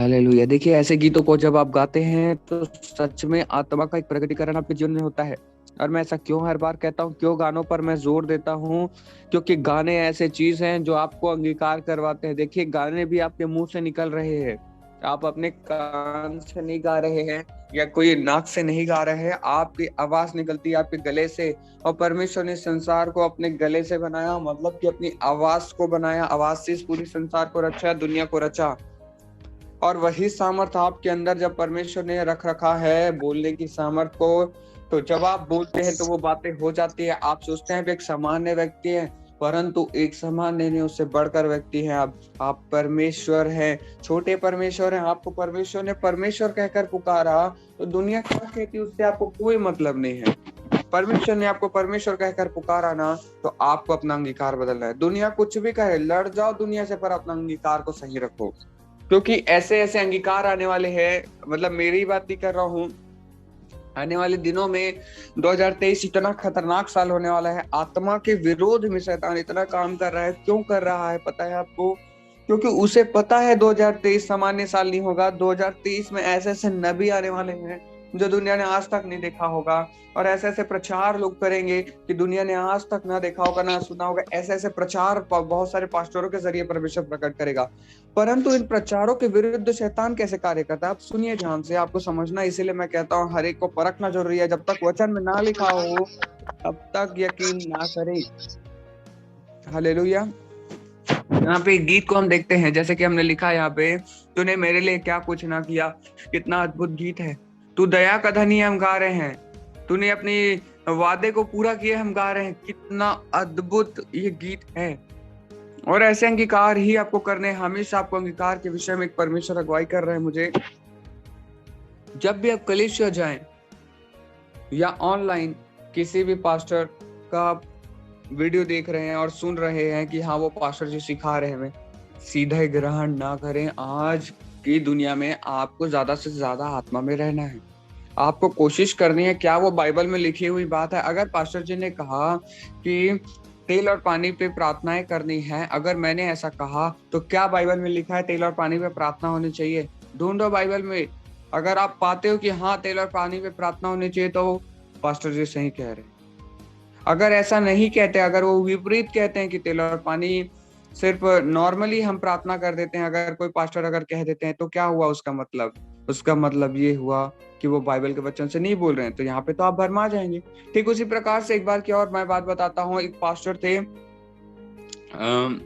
Hallelujah. देखिए, ऐसे गीतों को जब आप गाते हैं तो सच में आत्मा का एक प्रकटीकरण आपके जीवन में होता है। और मैं ऐसा क्यों हर बार कहता हूँ, क्यों गानों पर मैं जोर देता हूँ? क्योंकि गाने ऐसे चीज हैं जो आपको अंगीकार करवाते हैं। देखिए, गाने भी आपके मुंह से निकल रहे हैं, आप अपने कान से नहीं गा रहे हैं या कोई नाक से नहीं गा रहे हैं, आपकी आवाज निकलती है आपके गले से। और परमेश्वर ने संसार को अपने गले से बनाया, मतलब कि अपनी आवाज को बनाया, आवाज से इस पूरी संसार को रचा, दुनिया को रचा। और वही सामर्थ आपके अंदर जब परमेश्वर ने रख रखा है, बोलने की सामर्थ को, तो जब आप बोलते हैं तो वो बातें हो जाती है। आप सोचते हैं एक सामान्य व्यक्ति है, परंतु एक सामान्य नहीं, उससे बढ़कर व्यक्ति है। आप परमेश्वर हैं, छोटे परमेश्वर हैं। आपको परमेश्वर ने परमेश्वर कहकर पुकारा, तो दुनिया क्या कहती है उससे आपको कोई मतलब नहीं है। परमेश्वर ने आपको परमेश्वर कहकर पुकारा ना, तो आपको अपना अंगीकार बदलना है। दुनिया कुछ भी कहे, लड़ जाओ दुनिया से, पर अपना अंगीकार को सही रखो। क्योंकि ऐसे ऐसे अंगीकार आने वाले हैं, मतलब मेरी बात नहीं कर रहा हूँ, आने वाले दिनों में 2023 इतना खतरनाक साल होने वाला है। आत्मा के विरोध में शैतान इतना काम कर रहा है। क्यों कर रहा है पता है आपको? क्योंकि उसे पता है 2023 सामान्य साल नहीं होगा। 2023 में ऐसे ऐसे नबी आने वाले हैं जो दुनिया ने आज तक नहीं देखा होगा, और ऐसे ऐसे प्रचार लोग करेंगे कि दुनिया ने आज तक ना देखा होगा, ना सुना होगा। ऐसे ऐसे प्रचार बहुत सारे पास्टरों के जरिए परमेश्वर प्रकट करेगा। परंतु इन प्रचारों के विरुद्ध शैतान कैसे कार्य करता है, आप सुनिए ध्यान से, आपको समझना। इसीलिए मैं कहता हूँ हर एक को परखना जरूरी है। जब तक वचन में ना लिखा हो तब तक यकीन ना करें। हालेलुया। यहाँ पे एक गीत को हम देखते हैं, जैसे कि हमने लिखा यहाँ पे, तूने मेरे लिए क्या कुछ ना किया। कितना अद्भुत गीत है। तू दया का धनी है, हम गा रहे हैं। तूने अपनी वादे को पूरा किया, हम गा रहे हैं। कितना अद्भुत ये गीत है। और ऐसे अंगीकार ही आपको करने, हमेशा आपको अंगीकार के विषय में एक परमेश्वर अगुवाई कर रहे हैं मुझे। जब भी आप कलीसिया जाएं या ऑनलाइन किसी भी पास्टर का वीडियो देख रहे हैं और सुन रहे हैं कि हाँ वो पास्टर जी सिखा रहे हैं, सीधे ग्रहण ना करें। आज की दुनिया में आपको ज्यादा से ज्यादा आत्मा में रहना है। आपको कोशिश करनी है, क्या वो बाइबल में लिखी हुई बात है? अगर पास्टर जी ने कहा कि तेल और पानी पे प्रार्थनाएं करनी है, अगर मैंने ऐसा कहा, तो क्या बाइबल में लिखा है तेल और पानी पे प्रार्थना होनी चाहिए? ढूंढो बाइबल में। अगर आप पाते हो कि हाँ तेल और पानी पे प्रार्थना होनी चाहिए, तो पास्टर जी सही कह रहे हैं। अगर ऐसा नहीं कहते, अगर वो विपरीत कहते हैं कि तेल और पानी सिर्फ नॉर्मली हम प्रार्थना कर देते हैं, अगर कोई पास्टर अगर कह देते हैं, तो क्या हुआ उसका मतलब? उसका मतलब ये हुआ कि वो बाइबल के वचन से नहीं बोल रहे हैं। तो यहाँ पे तो आप भरमा जाएंगे। ठीक उसी प्रकार से एक बार की और मैं बात बताता हूँ। एक पास्टर थे,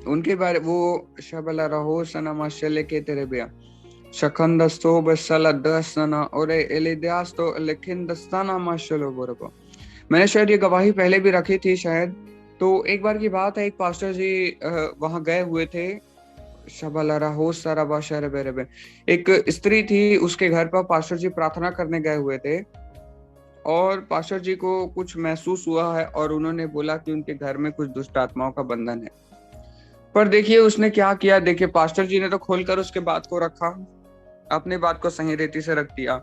उनके बारे, वो शबला रहो सनामाशले के तेरे बिया शखंदस्तो बसला दसना और एलिदास्तो लेखिंदस्ताना माशलो बोरबो। मैंने शायद ये गवाही पहले भी रखी थी शायद। तो एक बार की बात है, एक पास्टर जी वहां गए हुए थे। एक स्त्री थी, उसके घर पर पास्टर जी प्रार्थना करने गए हुए थे, और पास्टर जी को कुछ महसूस हुआ है और उन्होंने बोला कि उनके घर में कुछ दुष्ट आत्माओं का बंधन है। पर देखिए उसने क्या किया। देखिए पास्टर जी ने तो खोलकर उसके बात को रखा, अपनी बात को सही रीति से रख दिया,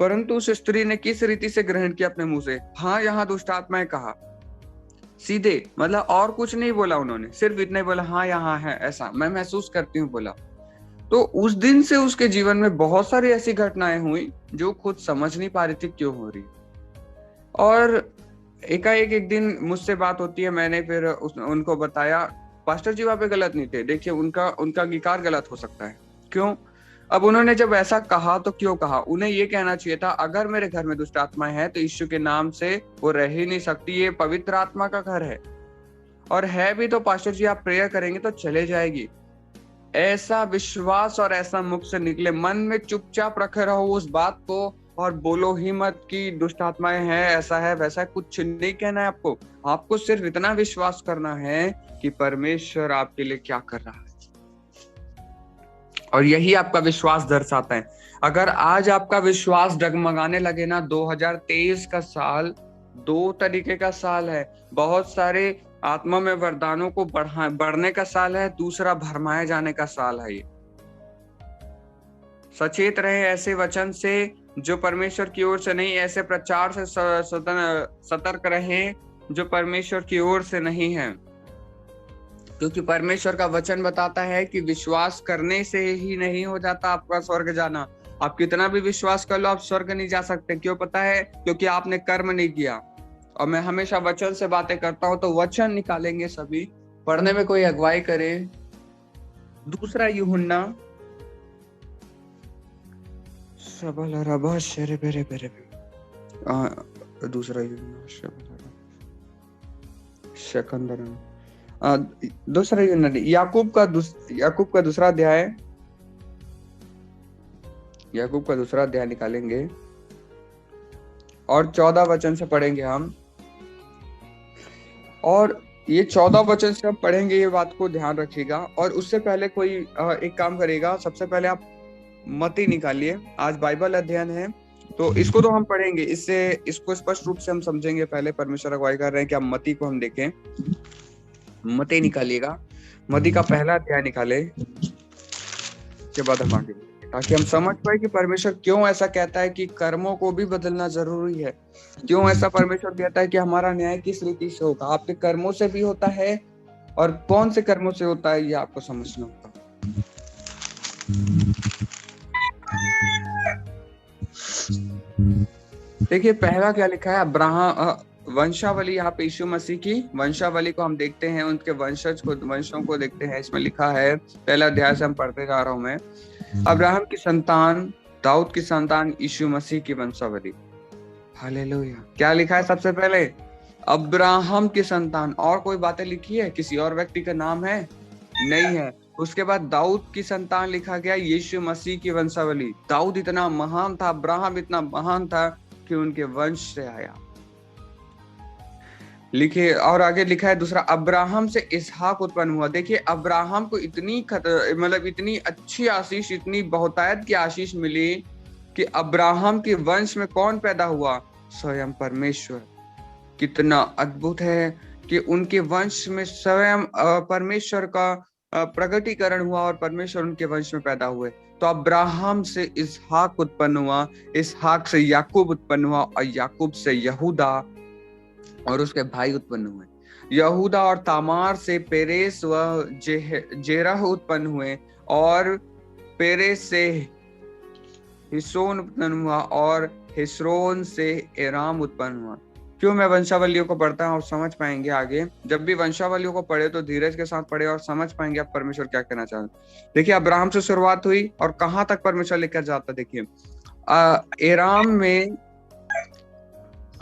परंतु उस स्त्री ने किस रीति से ग्रहण किया अपने मुंह से? हाँ यहाँ दुष्ट आत्माएं कहा, सीधे, मतलब और कुछ नहीं बोला उन्होंने, सिर्फ इतना ही बोला हाँ यहाँ है, ऐसा मैं महसूस करती हूँ बोला। तो उस दिन से उसके जीवन में बहुत सारी ऐसी घटनाएं हुई जो खुद समझ नहीं पा रही थी क्यों हो रही। और एकाएक एक दिन मुझसे बात होती है, मैंने फिर उनको बताया पास्टर जी वहां पे गलत नहीं थे। देखिए उनका अंगीकार गलत हो सकता है। क्यों? अब उन्होंने जब ऐसा कहा तो क्यों कहा? उन्हें ये कहना चाहिए था, अगर मेरे घर में दुष्ट आत्माएं हैं तो यीशु के नाम से वो रह ही नहीं सकती, ये पवित्र आत्मा का घर है। और है भी तो पास्टर जी आप प्रेयर करेंगे तो चले जाएगी। ऐसा विश्वास और ऐसा मुख से निकले, मन में चुपचाप रखे रहो उस बात को, और बोलो ही मत कि दुष्ट आत्माएं हैं, ऐसा है वैसा है, कुछ नहीं कहना है आपको। आपको सिर्फ इतना विश्वास करना है कि परमेश्वर आपके लिए क्या कर रहा है, और यही आपका विश्वास दर्शाता है। अगर आज आपका विश्वास डगमगाने लगे ना, 2023 का साल दो तरीके का साल है। बहुत सारे आत्मा में वरदानों को बढ़ने का साल है, दूसरा भरमाए जाने का साल है। ये सचेत रहे ऐसे वचन से जो परमेश्वर की ओर से नहीं, ऐसे प्रचार से सतर्क रहे जो परमेश्वर की ओर से नहीं है। क्योंकि परमेश्वर का वचन बताता है कि विश्वास करने से ही नहीं हो जाता आपका स्वर्ग जाना। आप कितना भी विश्वास कर लो, आप स्वर्ग नहीं जा सकते। क्यों पता है? क्योंकि आपने कर्म नहीं किया। और मैं हमेशा वचन से बातें करता हूं, तो वचन निकालेंगे सभी। पढ़ने में कोई अगुवाई करे। दूसरा यूहन्ना दूसरा यूहन्ना शकंदर दूसरा यूहन्ना याकूब का दूसरा अध्याय, याकूब का दूसरा अध्याय निकालेंगे और 14 वचन से पढ़ेंगे हम। और ये 14 वचन से हम पढ़ेंगे, ये बात को ध्यान रखिएगा। और उससे पहले कोई एक काम करेगा। सबसे पहले आप मत्ती निकालिए। आज बाइबल अध्ययन है, तो इसको तो हम पढ़ेंगे, इसको स्पष्ट रूप से हम समझेंगे। पहले परमेश्वर अगुवाई कर रहे हैं कि आप मत्ती को हम देखें। मत्ती निकालिएगा, मत्ती का पहला अध्याय निकाले के बाद हम आगे, ताकि हम समझ पाए कि परमेश्वर क्यों ऐसा कहता है कि कर्मों को भी बदलना जरूरी है। क्यों ऐसा परमेश्वर कहता है कि हमारा न्याय किस रीति से होगा, आपके कर्मों से भी होता है और कौन से कर्मों से होता है, ये आपको समझना होगा। देखिए पहला क्या लिखा है, अब्राहम वंशावली। यहाँ पे यीशु मसीह की वंशावली को हम देखते हैं, उनके वंशों को देखते हैं। इसमें लिखा है, पहला अध्याय से हम पढ़ते जा रहा हूं मैं। अब्राहम की संतान, दाऊद की संतान, यीशु मसीह की वंशावली। हालेलुया। क्या लिखा है सबसे पहले? अब्राहम की संतान। और कोई बातें लिखी है? किसी और व्यक्ति का नाम है? नहीं है। उसके बाद दाऊद की संतान लिखा गया, यीशु मसीह की वंशावली। दाऊद इतना महान था, अब्राहम इतना महान था कि उनके वंश से आया। लिखे और आगे लिखा है दूसरा, अब्राहम से इसहाक उत्पन्न हुआ। देखिए अब्राहम को इतनी अच्छी आशीष, इतनी बहुतायत की आशीष मिली कि अब्राहम के वंश में कौन पैदा हुआ? स्वयं परमेश्वर। कितना अद्भुत है कि उनके वंश में स्वयं परमेश्वर का प्रकटीकरण हुआ और परमेश्वर उनके वंश में पैदा हुए। तो अब्राहम से इसहाक उत्पन्न हुआ, इसहाक से याकूब उत्पन्न हुआ और याकूब से यहूदा और उसके भाई उत्पन्न हुए। यहूदा और तामार से पेरेस व जेरह उत्पन्न हुए और पेरेस से हिस्रोन उत्पन्न हुआ और हिस्रोन से एराम उत्पन्न हुआ। क्यों मैं वंशावलियों को पढ़ता हूँ और समझ पाएंगे आगे। जब भी वंशावलियों को पढ़े तो धीरज के साथ पढ़े और समझ पाएंगे आप परमेश्वर क्या कहना चाहते। देखिए अब्राहम से शुरुआत हुई और कहाँ तक परमेश्वर लेकर जाता। देखिए एराम में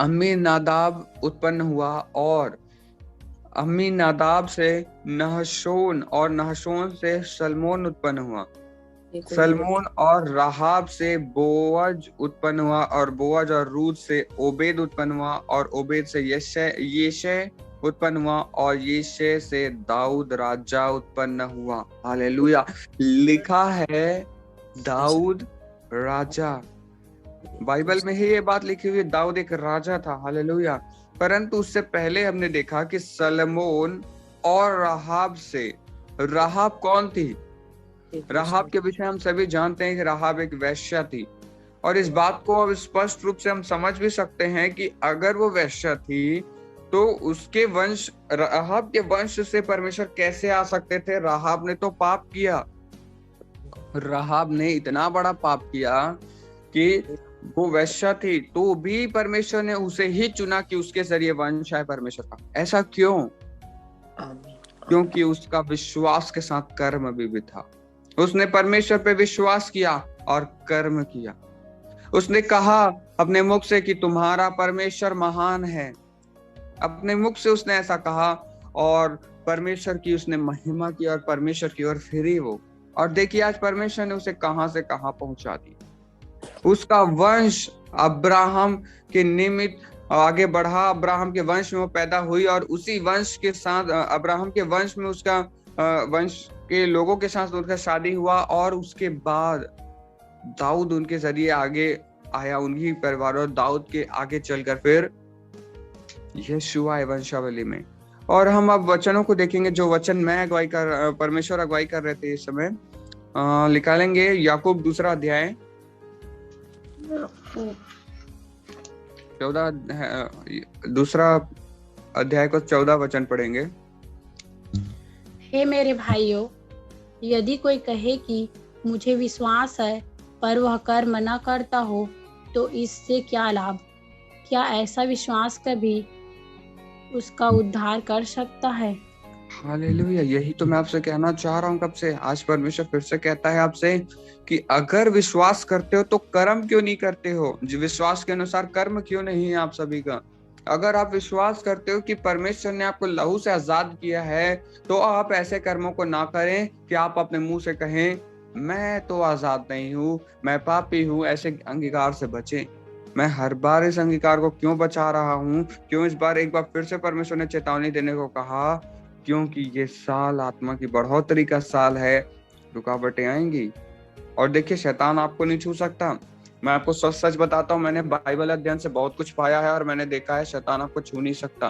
अम्मीनादाब उत्पन्न हुआ और अम्मीनादाब से नहशोन और नहशोन से सलमोन उत्पन्न हुआ। सलमोन और राहाब से बोअज उत्पन्न हुआ और बोअज और रूद से ओबेद उत्पन्न हुआ और ओबेद से यशे उत्पन्न हुआ और यशे से दाऊद राजा उत्पन्न हुआ। हालेलुया। लिखा है दाऊद राजा, बाइबल में ही ये बात लिखी हुई है, दाऊद एक राजा था। हालेलुया। परंतु उससे पहले हमने देखा कि सलमोन और राहाब से, राहाब कौन थी? राहाब के विषय हम सभी जानते हैं कि राहाब एक वेश्या थी। और इस बात को अब स्पष्ट रूप से हम समझ भी सकते हैं कि अगर वो वेश्या थी तो उसके वंश, राहाब के वंश से परमेश्वर कैसे आ सकते थे? राहाब ने तो पाप किया। राहाब ने इतना बड़ा पाप किया कि वो वैश्या थी, तो भी परमेश्वर ने उसे ही चुना कि उसके जरिए वंश आए परमेश्वर का। ऐसा क्यों? क्योंकि उसका विश्वास के साथ कर्म भी था। उसने परमेश्वर पे विश्वास किया और कर्म किया। उसने कहा अपने मुख से कि तुम्हारा परमेश्वर महान है। अपने मुख से उसने ऐसा कहा और परमेश्वर की उसने महिमा की और परमेश्वर की ओर फिरी वो। और देखिए आज परमेश्वर ने उसे कहां से कहां पहुंचा दिया। उसका वंश अब्राहम के निमित्त आगे बढ़ा, अब्राहम के वंश में वो पैदा हुई और उसी वंश के साथ, अब्राहम के वंश में उसका वंश के लोगों के साथ उनका शादी हुआ और उसके बाद दाऊद उनके जरिए आगे आया, उन्हीं परिवार और दाऊद के आगे चलकर फिर यीशु आए वंशावली में। और हम अब वचनों को देखेंगे, जो वचन मैं परमेश्वर अगुवाई कर रहे थे इस समय। निकालेंगे याकूब दूसरा अध्याय 14, दूसरा अध्याय को 14 वचन पढ़ेंगे। हे मेरे भाइयों, यदि कोई कहे कि मुझे विश्वास है पर वह कर्म न करता हो तो इससे क्या लाभ? क्या ऐसा विश्वास कभी उसका उद्धार कर सकता है? हालेलुया, यही तो मैं आपसे कहना चाह रहा हूँ कब से। आज परमेश्वर फिर से कहता है आपसे कि अगर विश्वास करते हो तो कर्म क्यों नहीं करते हो, विश्वास के अनुसार कर्म क्यों नहीं है आप सभी का। अगर आप विश्वास करते हो कि परमेश्वर ने आपको लहू से आजाद किया है, तो आप ऐसे कर्मों को ना करें कि आप अपने मुंह से कहें मैं तो आजाद नहीं हूँ, मैं पापी हूँ। ऐसे अंगीकार से बचें। मैं हर बार इस अंगीकार को क्यों बचा रहा हूँ, क्यों इस बार एक बार फिर से परमेश्वर ने चेतावनी देने को कहा, क्योंकि ये साल आत्मा की बढ़ोतरी का साल है। रुकावटें आएंगी और देखिए शैतान आपको नहीं छू सकता। मैं आपको सच सच बताता हूँ, मैंने बाइबल अध्ययन से बहुत कुछ पाया है और मैंने देखा है शैतान आपको छू नहीं सकता।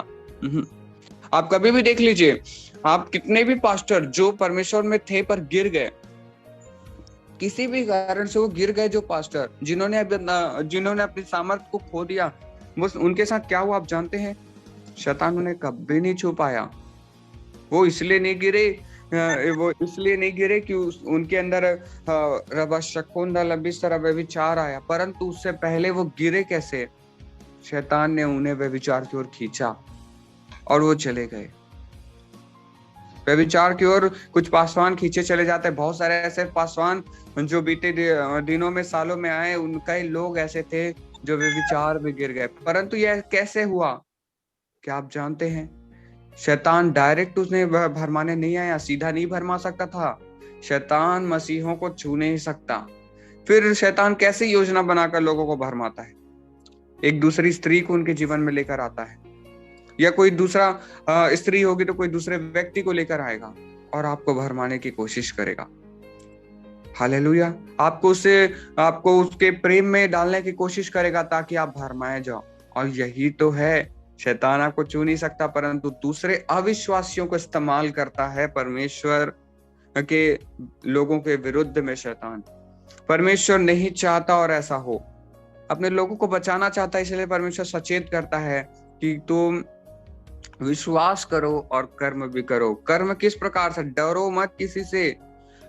आप कभी भी देख लीजिए, आप कितने भी पास्टर जो परमेश्वर में थे पर गिर गए, किसी भी कारण से वो गिर गए, जो पास्टर जिन्होंने अपनी सामर्थ्य को खो दिया, बस उनके साथ क्या हुआ आप जानते हैं? शैतान उन्हें कभी नहीं छू पाया। वो इसलिए नहीं गिरे कि उनके अंदर व्यभिचार आया, परंतु उससे पहले वो गिरे कैसे? शैतान ने उन्हें व्यभिचार की ओर खींचा और वो चले गए व्यभिचार की ओर। कुछ पासवान खींचे चले जाते हैं। बहुत सारे ऐसे पासवान जो बीते दिनों में, सालों में आए, उनका ही लोग ऐसे थे जो व्यभिचार में गिर गए। परंतु यह कैसे हुआ, क्या आप जानते हैं? शैतान डायरेक्ट उसने भरमाने नहीं आया, सीधा नहीं भरमा सकता था। शैतान मसीहों को छू नहीं सकता। फिर शैतान कैसे योजना बनाकर लोगों को भरमाता है? एक दूसरी स्त्री को उनके जीवन में लेकर आता है, या कोई दूसरा स्त्री होगी तो कोई दूसरे व्यक्ति को लेकर आएगा और आपको भरमाने की कोशिश करेगा। हालेलुया। आपको उसके प्रेम में डालने की कोशिश करेगा ताकि आप भरमाए जाओ। और यही तो है, शैतान आपको छू नहीं सकता, परंतु दूसरे अविश्वासियों को इस्तेमाल करता है परमेश्वर के लोगों के विरुद्ध में। शैतान, परमेश्वर नहीं चाहता और ऐसा हो, अपने लोगों को बचाना चाहता है, इसलिए परमेश्वर सचेत करता है कि तुम विश्वास करो और कर्म भी करो। कर्म किस प्रकार से? डरो मत किसी से।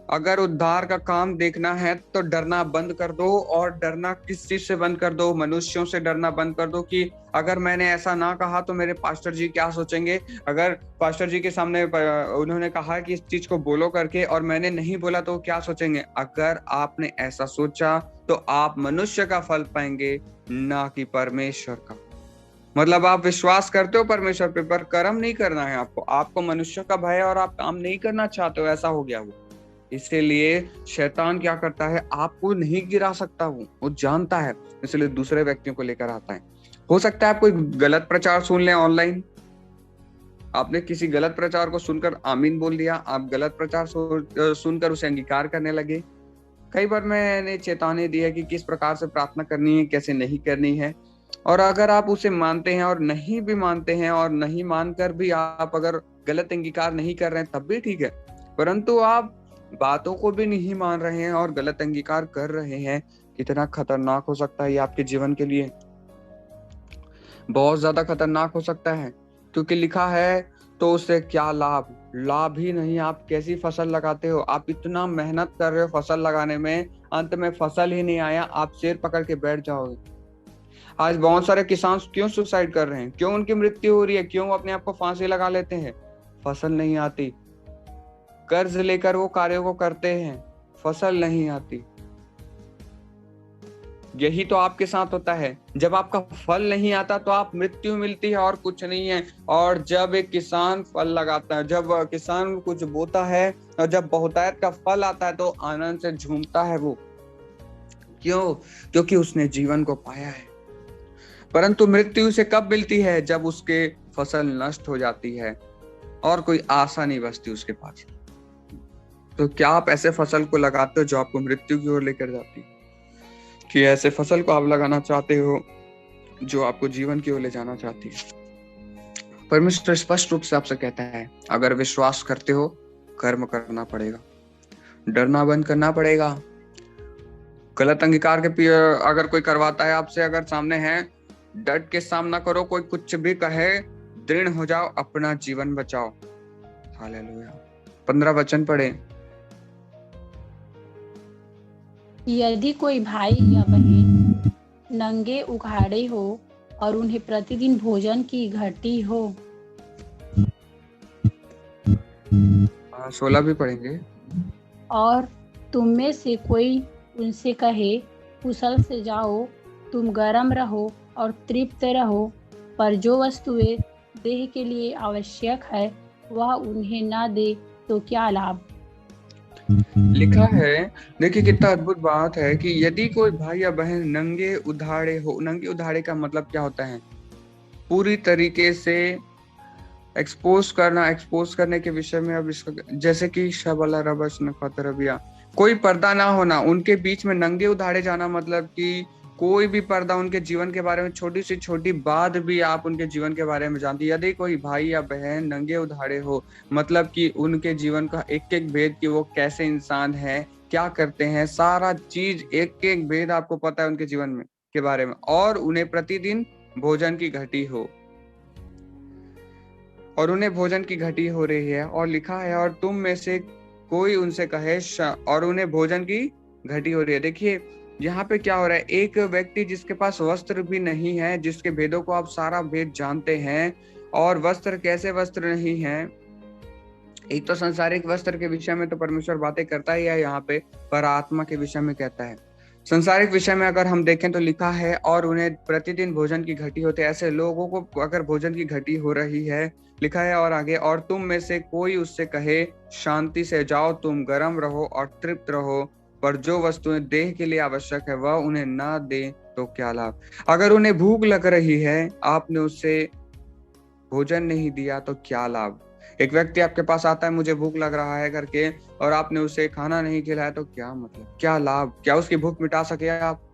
अगर उद्धार का काम देखना है तो डरना बंद कर दो। और डरना किस चीज से बंद कर दो? मनुष्यों से डरना बंद कर दो कि अगर मैंने ऐसा ना कहा तो मेरे पास्टर जी क्या सोचेंगे। अगर पास्टर जी के सामने उन्होंने कहा कि इस चीज को बोलो करके और मैंने नहीं बोला तो क्या सोचेंगे। अगर आपने ऐसा सोचा तो आप मनुष्य का फल पाएंगे, ना कि परमेश्वर का। मतलब आप विश्वास करते हो परमेश्वर पे, पर कर्म नहीं करना है आपको मनुष्य का भय और आप काम नहीं करना चाहते हो, ऐसा हो गया वो। इसीलिए शैतान क्या करता है, आपको नहीं गिरा सकता, वो जानता है, इसलिए दूसरे व्यक्तियों को लेकर आता है। हो सकता है आप कोई गलत प्रचार सुन लें ऑनलाइन, आपने किसी गलत प्रचार को सुनकर आमीन बोल दिया, आप गलत प्रचार सुनकर उसे अंगीकार करने लगे। कई बार मैंने चेतावनी दी है कि किस प्रकार से प्रार्थना करनी है, कैसे नहीं करनी है। और अगर आप उसे मानते हैं और नहीं भी मानते हैं और नहीं मानकर भी आप अगर गलत अंगीकार नहीं कर रहे हैं तब भी ठीक है, परंतु आप बातों को भी नहीं मान रहे हैं और गलत अंगीकार कर रहे हैं, कितना खतरनाक हो सकता है ये आपके जीवन के लिए। बहुत ज्यादा खतरनाक हो सकता है, क्योंकि लिखा है तो उससे क्या लाभ ही नहीं। आप कैसी फसल लगाते हो, आप इतना मेहनत कर रहे हो फसल लगाने में, अंत में फसल ही नहीं आया, आप सिर पकड़ के बैठ जाओगे। आज बहुत सारे किसान क्यों सुसाइड कर रहे हैं, क्यों उनकी मृत्यु हो रही है, क्यों अपने आप को फांसी लगा लेते हैं? फसल नहीं आती। कर्ज लेकर वो कार्यों को करते हैं, फसल नहीं आती। यही तो आपके साथ होता है, जब आपका फल नहीं आता तो आप मृत्यु मिलती है और कुछ नहीं है। और जब एक किसान फल लगाता है, जब किसान कुछ बोता है और जब बहुतायत का फल आता है तो आनंद से झूमता है वो। क्यों? क्योंकि उसने जीवन को पाया है। परंतु मृत्यु उसे कब मिलती है? जब उसके फसल नष्ट हो जाती है और कोई आशा नहीं बचती उसके पास। तो क्या आप ऐसे फसल को लगाते हो जो आपको मृत्यु की ओर लेकर जाती है, कि ऐसे फसल को आप लगाना चाहते हो जो आपको जीवन की ओर ले जाना चाहती है? परमेश्वर स्पष्ट रूप से आपसे कहता है, अगर विश्वास करते हो कर्म करना पड़ेगा, डरना बंद करना पड़ेगा। गलत अंगीकार के अगर कोई करवाता है आपसे, अगर सामने है, डट के सामना करो। कोई कुछ भी कहे, दृढ़ हो जाओ, अपना जीवन बचाओ। हालेलुया। 15 वचन पढ़े। यदि कोई भाई या बहन नंगे उघाड़े हो और उन्हें प्रतिदिन भोजन की घटी हो। 16 भी पढ़ेंगे। और तुम में से कोई उनसे कहे, कुशल से जाओ, तुम गर्म रहो और तृप्त रहो, पर जो वस्तुएं देह के लिए आवश्यक है वह उन्हें न दे तो क्या लाभ। लिखा है, देखिए कितना अद्भुत बात है कि यदि कोई भाई या बहन नंगे उधाड़े हो। नंगे उधाड़े का मतलब क्या होता है? पूरी तरीके से एक्सपोज करना। एक्सपोज करने के विषय में अब इसका जैसे कि शबला रबश नफत रबिया, कोई पर्दा ना होना, उनके बीच में नंगे उधाड़े जाना, मतलब कि कोई भी पर्दा उनके जीवन के बारे में, छोटी से छोटी बात भी आप उनके जीवन के बारे में जानती। यदि कोई भाई या बहन नंगे उधाड़े हो, मतलब कि उनके जीवन का एक एक भेद, कि वो कैसे इंसान है, क्या करते हैं, सारा चीज एक एक भेद आपको पता है उनके जीवन में के बारे में, और उन्हें प्रतिदिन भोजन की घटी हो, और उन्हें भोजन की घटी हो रही है। और लिखा है, और तुम में से कोई उनसे कहे और उन्हें भोजन की घटी हो रही है। देखिए यहाँ पे क्या हो रहा है, एक व्यक्ति जिसके पास वस्त्र भी नहीं है, जिसके भेदों को आप सारा भेद जानते हैं, और वस्त्र कैसे वस्त्र नहीं है। एक तो संसारिक वस्त्र के विषय में तो परमेश्वर बातें करता ही है यहाँ पे, पर आत्मा के विषय में कहता है। संसारिक विषय में अगर हम देखें तो लिखा है, और उन्हें प्रतिदिन भोजन की घटी होती है। ऐसे लोगों को अगर भोजन की घटी हो रही है, लिखा है और आगे, और तुम में से कोई उससे कहे, शांति से जाओ, तुम गर्म रहो और तृप्त रहो, पर जो वस्तुएं देह के लिए आवश्यक है वह उन्हें ना दे तो क्या लाभ। अगर उन्हें भूख लग रही है, आपने उससे भोजन नहीं दिया तो क्या लाभ। एक व्यक्ति आपके पास आता है, मुझे भूख लग रहा है करके, और आपने उसे खाना नहीं खिलाया तो क्या मतलब, क्या लाभ, क्या उसकी भूख मिटा सके आप।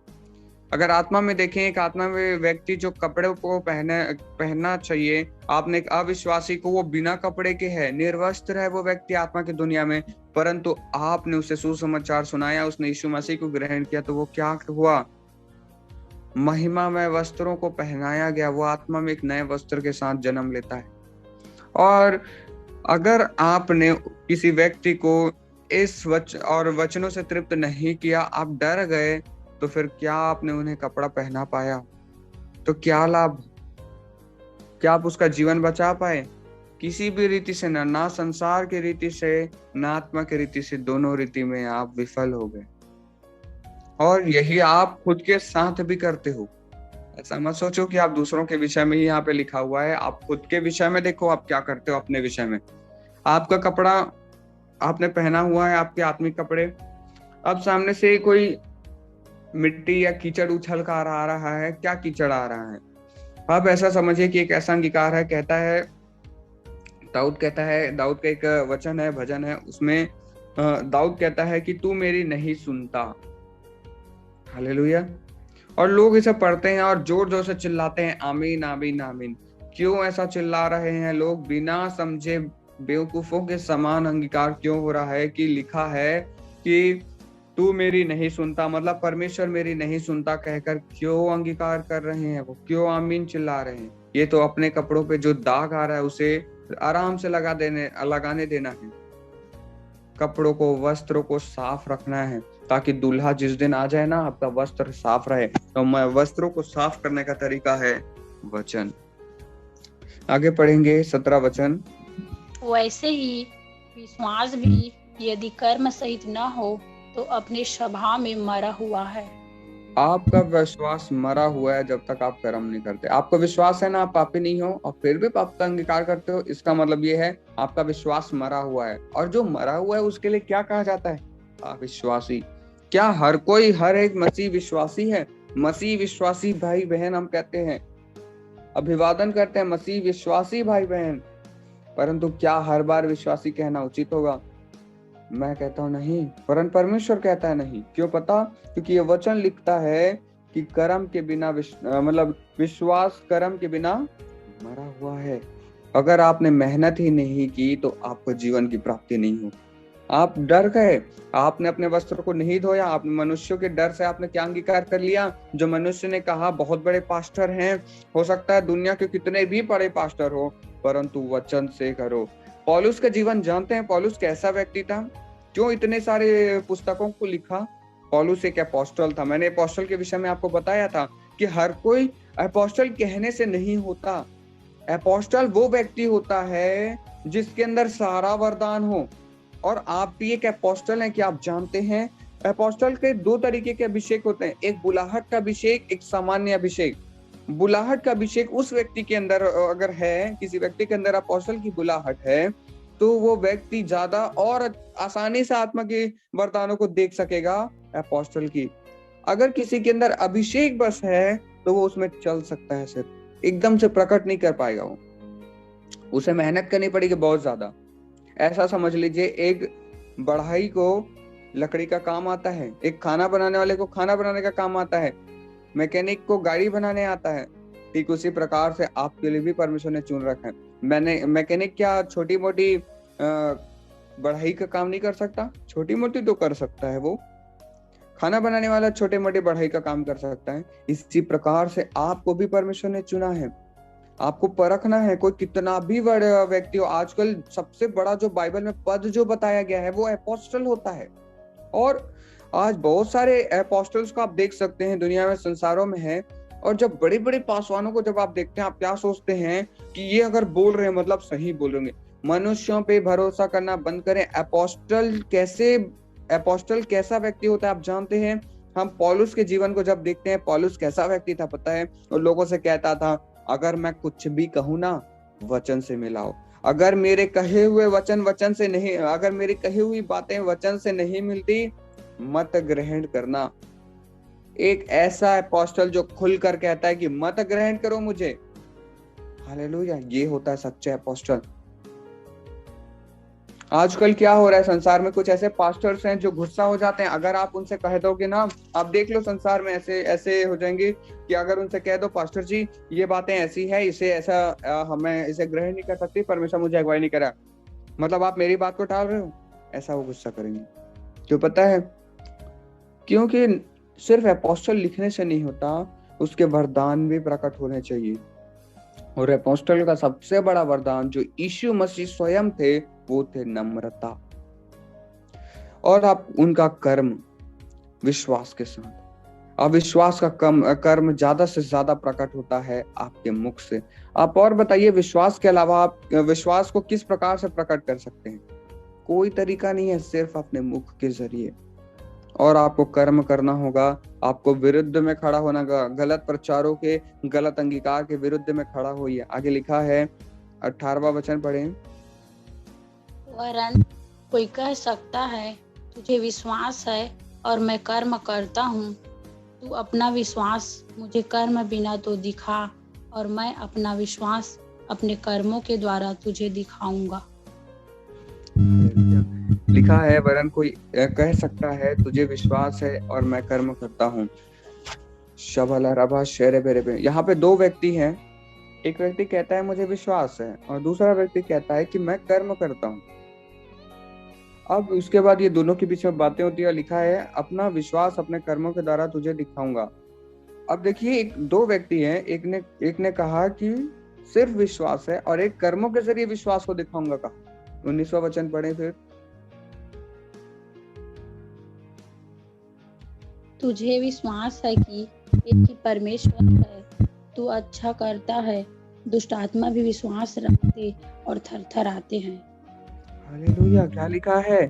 अगर आत्मा में देखें, एक आत्मा में व्यक्ति जो कपड़े को पहनना चाहिए, आपने एक अविश्वासी को, वो बिना कपड़े के है, निर्वस्त्र है वो व्यक्ति आत्मा की दुनिया में, परंतु आपने उसे सुसमाचार सुनाया, उसने यीशु मसीह को ग्रहण किया, तो वो क्या हुआ, महिमा में वस्त्रों को पहनाया गया, वो आत्मा में एक नए वस्त्र के साथ जन्म लेता है। और अगर आपने किसी व्यक्ति को इस वचनों से तृप्त नहीं किया, आप डर गए, तो फिर क्या आपने उन्हें कपड़ा पहना पाया, तो क्या लाभ, क्या आप उसका जीवन बचा पाए? किसी भी रीति से ना संसार की रीति से, ना आत्मा की रीति से, दोनों रीति में आप विफल हो गए। और यही आप खुद के साथ भी करते हो। ऐसा मत सोचो कि आप दूसरों के विषय में ही यहाँ पे लिखा हुआ है, आप खुद के विषय में देखो आप क्या करते हो अपने विषय में। आपका कपड़ा आपने पहना हुआ है, आपके आत्मिक कपड़े, अब सामने से कोई मिट्टी या कीचड़ उछल कर आ रहा है, क्या कीचड़ आ रहा है, आप ऐसा समझिए कि एक ऐसा अंगीकार है, कहता है, दाऊद कहता है, दाऊद का एक वचन है, भजन है, उसमें दाऊद कहता है कि तू मेरी नहीं सुनता। हालेलुया। और लोग इसे पढ़ते हैं और जोर जोर से चिल्लाते हैं, आमीन आमीन आमीन। क्यों ऐसा चिल्ला रहे हैं लोग? बिना समझे बेवकूफों के समान अंगीकार क्यों हो रहा है कि लिखा है कि तू मेरी नहीं सुनता, मतलब परमेश्वर मेरी नहीं सुनता कहकर क्यों अंगीकार कर रहे हैं, वो क्यों आमीन चिल्ला रहे हैं? ये तो अपने कपड़ों पे जो दाग आ रहा है उसे आराम से लगाने देना है। कपड़ों को, वस्त्रों को साफ रखना है, ताकि दूल्हा जिस दिन आ जाए ना, आपका वस्त्र साफ रहे। तो वस्त्रों को साफ करने का तरीका है वचन। आगे पढ़ेंगे 17 वचन। वैसे ही विश्वास भी यदि कर्म सहित न हो तो अपने स्वभाव में मरा हुआ है। आपका विश्वास मरा हुआ है जब तक आप कर्म नहीं करते। आपको विश्वास है ना आप पापी नहीं हो, और फिर भी पाप का अंगीकार करते हो, इसका मतलब ये है आपका विश्वास मरा हुआ है। और जो मरा हुआ है उसके लिए क्या कहा जाता है? अविश्वासी। क्या हर एक मसीह विश्वासी है? मसीह विश्वासी भाई बहन हम कहते हैं, अभिवादन करते हैं, मसीह विश्वासी भाई बहन, परंतु क्या हर बार विश्वासी कहना उचित होगा? मैं कहता हूं नहीं, परंतु परमेश्वर कहता है नहीं। क्यों पता? क्योंकि ये वचन लिखता है कि कर्म के बिना मतलब विश्वास कर्म के बिना मरा हुआ है। अगर आपने मेहनत ही नहीं की तो आपको जीवन की प्राप्ति नहीं हो। आप डर गए, आपने अपने वस्त्र को नहीं धोया, आपने मनुष्यों के डर से आपने क्या अंगीकार कर लिया? जो मनुष्य ने कहा बहुत बड़े पास्टर हैं, हो सकता है दुनिया के कितने भी बड़े पास्टर हो, परंतु वचन से करो। पौलुस का जीवन जानते हैं, पौलुस कैसा व्यक्ति था, क्यों इतने सारे पुस्तकों को लिखा। पौलुस एक अपोस्टल था। मैंने अपोस्टल के विषय में आपको बताया था कि हर कोई अपोस्टल कहने से नहीं होता। अपोस्टल वो व्यक्ति होता है जिसके अंदर सारा वरदान हो। और आप भी एक अपोस्टल हैं कि आप जानते हैं अपोस्टल के दो तरीके के अभिषेक होते हैं, एक बुलाहट का अभिषेक, एक सामान्य अभिषेक। बुलाहट का अभिषेक उस व्यक्ति के अंदर अगर है, किसी व्यक्ति के अंदर अपोस्टल की बुलाहट है, तो वो व्यक्ति ज्यादा और आसानी से आत्मा के वरदानों को देख सकेगा अपोस्टल की। अगर किसी के अंदर अभिषेक बस है तो वो उसमें चल सकता है, सिर्फ एकदम से प्रकट नहीं कर पाएगा, वो उसे मेहनत करनी पड़ेगी बहुत ज्यादा। ऐसा समझ लीजिए, एक बढ़ई को लकड़ी का काम आता है, एक खाना बनाने वाले को खाना बनाने का काम आता है, मैकेनिक को गाड़ी बनाने आता है। ठीक उसी प्रकार से आपके लिए भी परमेश्वर ने चुन रखा है। मैंने मैकेनिक क्या छोटी मोटी बढ़ई का काम नहीं कर सकता? छोटी मोटी तो कर सकता है। वो खाना बनाने वाला छोटे मोटे बढ़ई का काम कर सकता है। इसी प्रकार से आपको भी परमेश्वर ने चुना है। आपको परखना है, कोई कितना भी बड़ा व्यक्ति हो। आजकल सबसे बड़ा जो बाइबल में पद जो बताया गया है वो अपोस्टल होता है। और आज बहुत सारे अपोस्टल्स को आप देख सकते हैं दुनिया में, संसारों में है। और जब बड़े बड़े पासवानों को जब आप देखते हैं, आप क्या सोचते हैं कि ये अगर बोल रहे हैं मतलब सही बोल रहे हैं। मनुष्यों पे भरोसा करना बंद करें। अपोस्टल कैसा व्यक्ति होता है आप जानते हैं? हम पौलुस के जीवन को जब देखते हैं, पौलुस कैसा व्यक्ति था पता है? और लोगों से कहता था, अगर मैं कुछ भी कहूं ना, वचन से मिलाओ। अगर मेरे कहे हुए वचन से नहीं, अगर मेरी कही हुई बातें वचन से नहीं मिलती, मत ग्रहण करना। एक ऐसा अपोस्टल जो खुलकर कहता है कि मत ग्रहण करो मुझे। हालेलुया, ये होता है सच्चा अपोस्टल। आजकल क्या हो रहा है संसार में, कुछ ऐसे पास्टर्स हैं जो गुस्सा हो जाते हैं। अगर आप उनसे कह दो कि ना, आप देख लो संसार में ऐसे ऐसे हो जाएंगे कि अगर उनसे कह दो पास्टर जी ये बातें ऐसी है, इसे ऐसा हमें इसे ग्रहण नहीं कर सकती, परमेश्वर मुझे अगुवाई नहीं करा, मतलब आप मेरी बात को टाल रहे हो, ऐसा वो गुस्सा करेंगे। क्यों पता है? क्योंकि सिर्फ अपोस्टल लिखने से नहीं होता, उसके वरदान भी प्रकट होने चाहिए। और अपोस्टल का सबसे बड़ा वरदान जो यीशु मसीह स्वयं थे, वो थे नम्रता। और आप उनका कर्म विश्वास के साथ। अविश्वास का कर्म ज्यादा से ज्यादा प्रकट होता है आपके मुख से। आप और बताइए, विश्वास के अलावा आप विश्वास को किस प्रकार से प्रकट कर सकते हैं? कोई तरीका नहीं है, सिर्फ अपने मुख के जरिए। और आपको कर्म करना होगा, आपको विरुद्ध में खड़ा होना होगा, गलत प्रचारों के, गलत अंगीकार के विरुद्ध में खड़ा होइए। आगे लिखा है 18वां वचन पढ़ें। वरन कोई कह सकता है, तुझे विश्वास है और मैं कर्म करता हूँ। तू अपना विश्वास मुझे कर्म बिना तो दिखा, और मैं अपना विश्वास अपने कर्मों के द्वारा तुझे दिखाऊंगा। लिखा है, वरन कोई कह सकता है तुझे विश्वास है और मैं कर्म करता हूँ। शबला रबा शेरे बेरे। यहाँ पे दो व्यक्ति हैं। एक व्यक्ति कहता है मुझे विश्वास है, और दूसरा व्यक्ति कहता है कि मैं कर्म करता हूँ। अब उसके बाद ये दोनों के बीच में बातें होती है। लिखा है अपना विश्वास अपने कर्मों के द्वारा तुझे दिखाऊंगा। अब देखिए, दो व्यक्ति हैं, एक ने कहा कि सिर्फ विश्वास है, और एक कर्मों के जरिए विश्वास को दिखाऊंगा कहा। 19वां वचन पढ़े फिर। तुझे विश्वास है कि एक ही परमेश्वर है, तू अच्छा करता है। दुष्ट आत्मा भी विश्वास रखते और थरथराते हैं। हालेलुया। क्या लिखा है?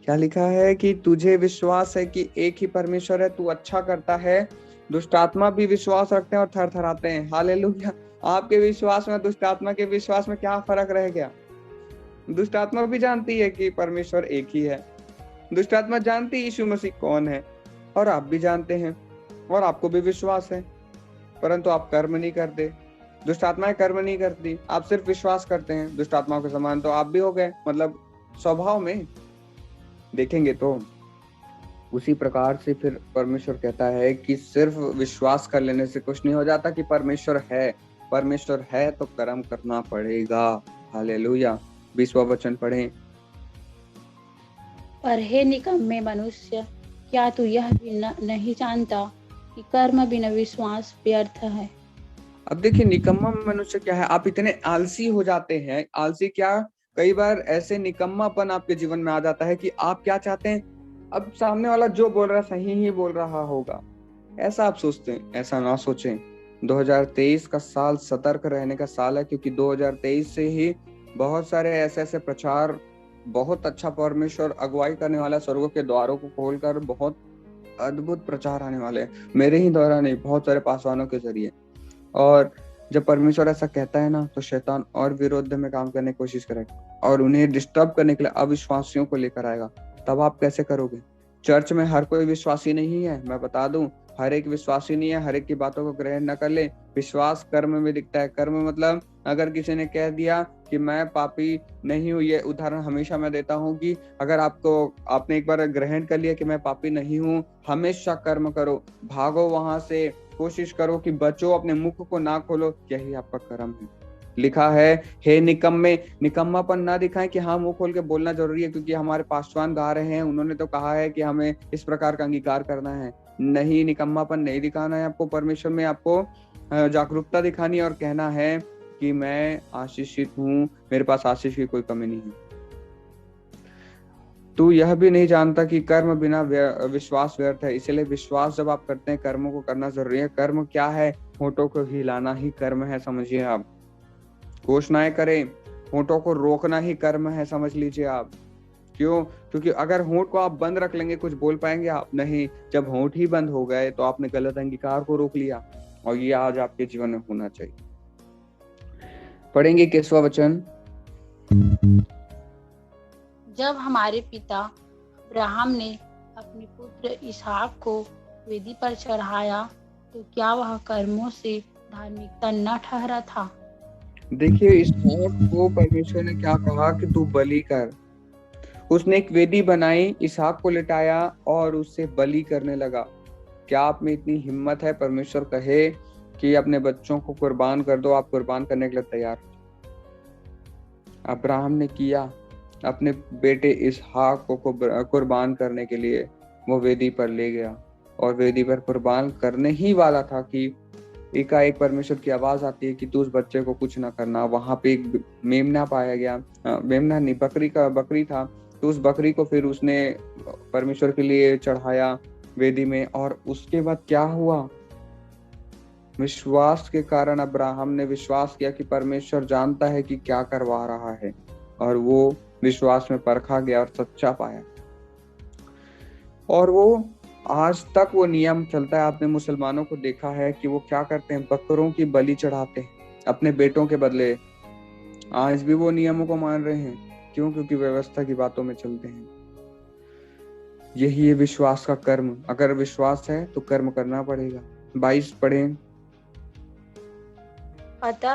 क्या लिखा है कि तुझे विश्वास है कि एक ही परमेश्वर है, तू अच्छा करता है। दुष्ट आत्मा भी विश्वास रखते हैं और थरथराते हैं। हालेलुया। आपके विश्वास में दुष्ट आत्मा के विश्वास में क्या फर्क रह गया? दुष्ट आत्मा भी जानती है कि परमेश्वर एक ही है। दुष्ट आत्मा जानती है यीशु मसीह कौन है, और आप भी जानते हैं, और आपको भी विश्वास है, परंतु आप कर्म नहीं करते। दुष्ट आत्माएं कर्म नहीं करती, आप सिर्फ विश्वास करते हैं। दुष्ट आत्माओं के समान तो आप भी हो गए, मतलब स्वभाव में देखेंगे तो। उसी प्रकार से फिर परमेश्वर कहता है कि सिर्फ विश्वास कर लेने से कुछ नहीं हो जाता कि परमेश्वर है तो कर्म करना पड़ेगा। हालेलुया। 20वां वचन पढ़ें। पर हे निकम्मे मनुष्य, क्या तू यह भी नहीं जानता कि कर्म बिना विश्वास व्यर्थ है? अब देखिए, निकम्मा मनुष्य क्या है? आप इतने आलसी हो जाते हैं। आलसी क्या कई बार ऐसे निकम्मापन आपके जीवन में आ जाता है कि आप क्या चाहते हैं, अब सामने वाला जो बोल रहा है सही ही बोल रहा होगा, ऐसा आप सोचते हैं। ऐसा ना सोचें। 2023 का साल सतर्क रहने का साल है, क्योंकि 2023 से ही बहुत सारे ऐसे ऐसे प्रचार, बहुत अच्छा परमेश्वर अगुवाई करने वाला, स्वर्गों के द्वारों को खोलकर बहुत अद्भुत प्रचार आने वाले हैं, मेरे ही द्वारा नहीं, बहुत सारे पासवानों के जरिए। और जब परमेश्वर ऐसा कहता है ना, तो शैतान और विरोध में काम करने की कोशिश करेगा और उन्हें डिस्टर्ब करने के लिए अविश्वासियों को लेकर आएगा। तब आप कैसे करोगे? चर्च में हर कोई विश्वासी नहीं है, मैं बता दूं, हर एक विश्वासी नहीं है, हर एक की बातों को ग्रहण न कर ले। विश्वास कर्म में दिखता है। कर्म मतलब अगर किसी ने कह दिया कि मैं पापी नहीं हूँ, ये उदाहरण हमेशा मैं देता हूँ कि अगर आपने एक बार ग्रहण कर लिया कि मैं पापी नहीं हूँ, हमेशा कर्म करो, भागो वहां से, कोशिश करो कि बचो, अपने मुख को ना खोलो, यही आपका कर्म है। लिखा है, हे निकम्मे, निकम्मापन ना दिखाएं कि हाँ मुंह खोल के बोलना जरूरी है क्योंकि हमारे पासवान गा रहे हैं, उन्होंने तो कहा है कि हमें इस प्रकार का अंगीकार करना है। नहीं, निकम्मापन नहीं दिखाना है आपको। परमेश्वर में आपको जागरूकता दिखानी है और कहना है कि मैं आशीषित हूँ, मेरे पास आशीष की कोई कमी नहीं है। तू यह भी नहीं जानता कि कर्म बिना विश्वास व्यर्थ है। इसलिए विश्वास जब आप करते हैं, कर्मों को करना जरूरी है। कर्म क्या है? होठों को हिलाना ही कर्म है, समझिए आप। घोषणाएं करें, होठों को रोकना ही कर्म है, समझ लीजिए आप। क्यों? क्योंकि अगर होंठ को आप बंद रख लेंगे, कुछ बोल पाएंगे आप? नहीं। जब होंठ ही बंद हो गए तो आपने गलत अंगीकार को रोक लिया, और ये आज आपके जीवन में होना चाहिए। पढ़ेंगे 21वां वचन। जब हमारे पिता अब्राहम ने अपने पुत्र इसहाक को वेदी पर चढ़ाया, तो क्या वह कर्मों से धार्मिकता न ठहरा था? देखिए, इसहाक को परमेश्वर ने क्या कहा कि तू बलि कर। उसने एक वेदी बनाई, इसहाक को लिटाया और उससे बलि करने लगा। क्या आप में इतनी हिम्मत है? परमेश्वर कहे कि अपने बच्चों को कुर्बान कर दो, आप कुर्बान करने के लिए तैयार? अब्राहम ने किया, अपने बेटे इसहाक को कुर्बान करने के लिए वो वेदी पर ले गया, और वेदी पर कुर्बान करने ही वाला था कि एकाएक परमेश्वर की आवाज आती है कि तू उस बच्चे को कुछ ना करना। वहां पे एक मेमना पाया गया, मेमना नहीं, बकरी था। तो उस बकरी को फिर उसने परमेश्वर के लिए चढ़ाया वेदी में, और उसके बाद क्या हुआ? विश्वास के कारण अब्राहम ने विश्वास किया कि परमेश्वर जानता है कि क्या करवा रहा है, और वो विश्वास में परखा गया और सच्चा पाया। और वो आज तक वो नियम चलता है। आपने मुसलमानों को देखा है कि वो क्या करते हैं? बकरों की बलि चढ़ाते हैं अपने बेटों के बदले। आज भी वो नियमों को मान रहे हैं। क्यों? क्योंकि व्यवस्था की बातों में चलते हैं। यही है विश्वास का कर्म। अगर विश्वास है तो कर्म करना पड़ेगा। 22 पढ़ें। अतः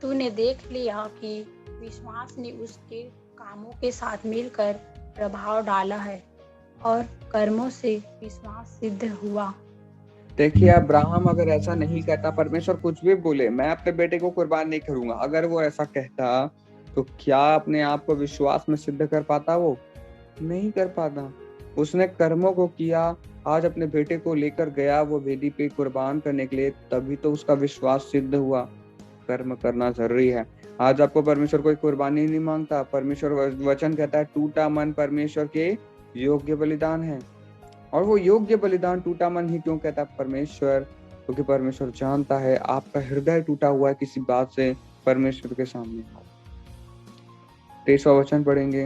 तूने देख लिया कि विश्वास ने उसके कामों के साथ मिलकर प्रभाव डाला है, और कर्मों से विश्वास सिद्ध हुआ। देखिए, अब्राहम अगर ऐसा नहीं कहता, परमेश्वर कुछ भी बोले, मैं अपने बेटे को कुर्बान नहीं करूंगा, अगर वो ऐसा कहता तो क्या अपने आप को विश्वास में सिद्ध कर पाता? वो नहीं कर पाता। उसने कर्मों को किया, आज अपने बेटे को लेकर गया वो वेदी पे कुर्बान करने के लिए, तभी तो उसका विश्वास सिद्ध हुआ। कर्म करना जरूरी है। आज आपको परमेश्वर कोई कुर्बानी नहीं मांगता। परमेश्वर वचन कहता है, टूटा मन परमेश्वर के योग्य बलिदान है। और वो योग्य बलिदान टूटा मन ही क्यों कहता है परमेश्वर? क्योंकि परमेश्वर जानता है आपका हृदय टूटा हुआ है किसी बात से परमेश्वर के सामने। 23वां वचन पढ़ेंगे।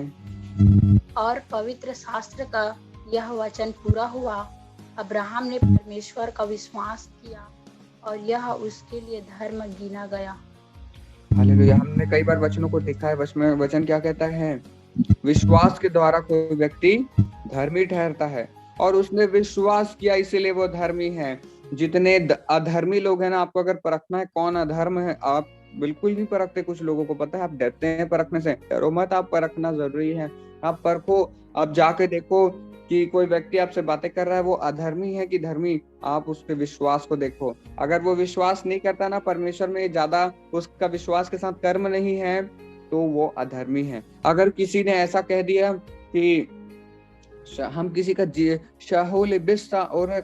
और पवित्र शास्त्र का यह वचन पूरा हुआ, अब्राहम ने परमेश्वर का विश्वास किया और यह उसके लिए धर्म गिना गया। हालेलुया। हमने कई बार वचनों को देखा है। वचन क्या कहता है? विश्वास के द्वारा कोई व्यक्ति धर्मी ठहरता है, और उसने विश्वास किया इसीलिए वो धर्मी है। जितने अधर्मी लोग हैं ना, आपको अगर परखना है कौन अधर्म है, आप बिल्कुल नहीं परखते। कुछ लोगों को पता है, आप डरते हैं परखने से। डरो मत, आप परखना जरूरी है। आप परखो, आप जाके देखो कि कोई व्यक्ति आपसे बातें कर रहा है, वो अधर्मी है कि धर्मी। आप उसके विश्वास को देखो। अगर वो विश्वास नहीं करता ना परमेश्वर में, ज्यादा उसका विश्वास के साथ कर्म नहीं है, तो वो अधर्मी है। अगर किसी ने ऐसा कह दिया कि हम किसी का और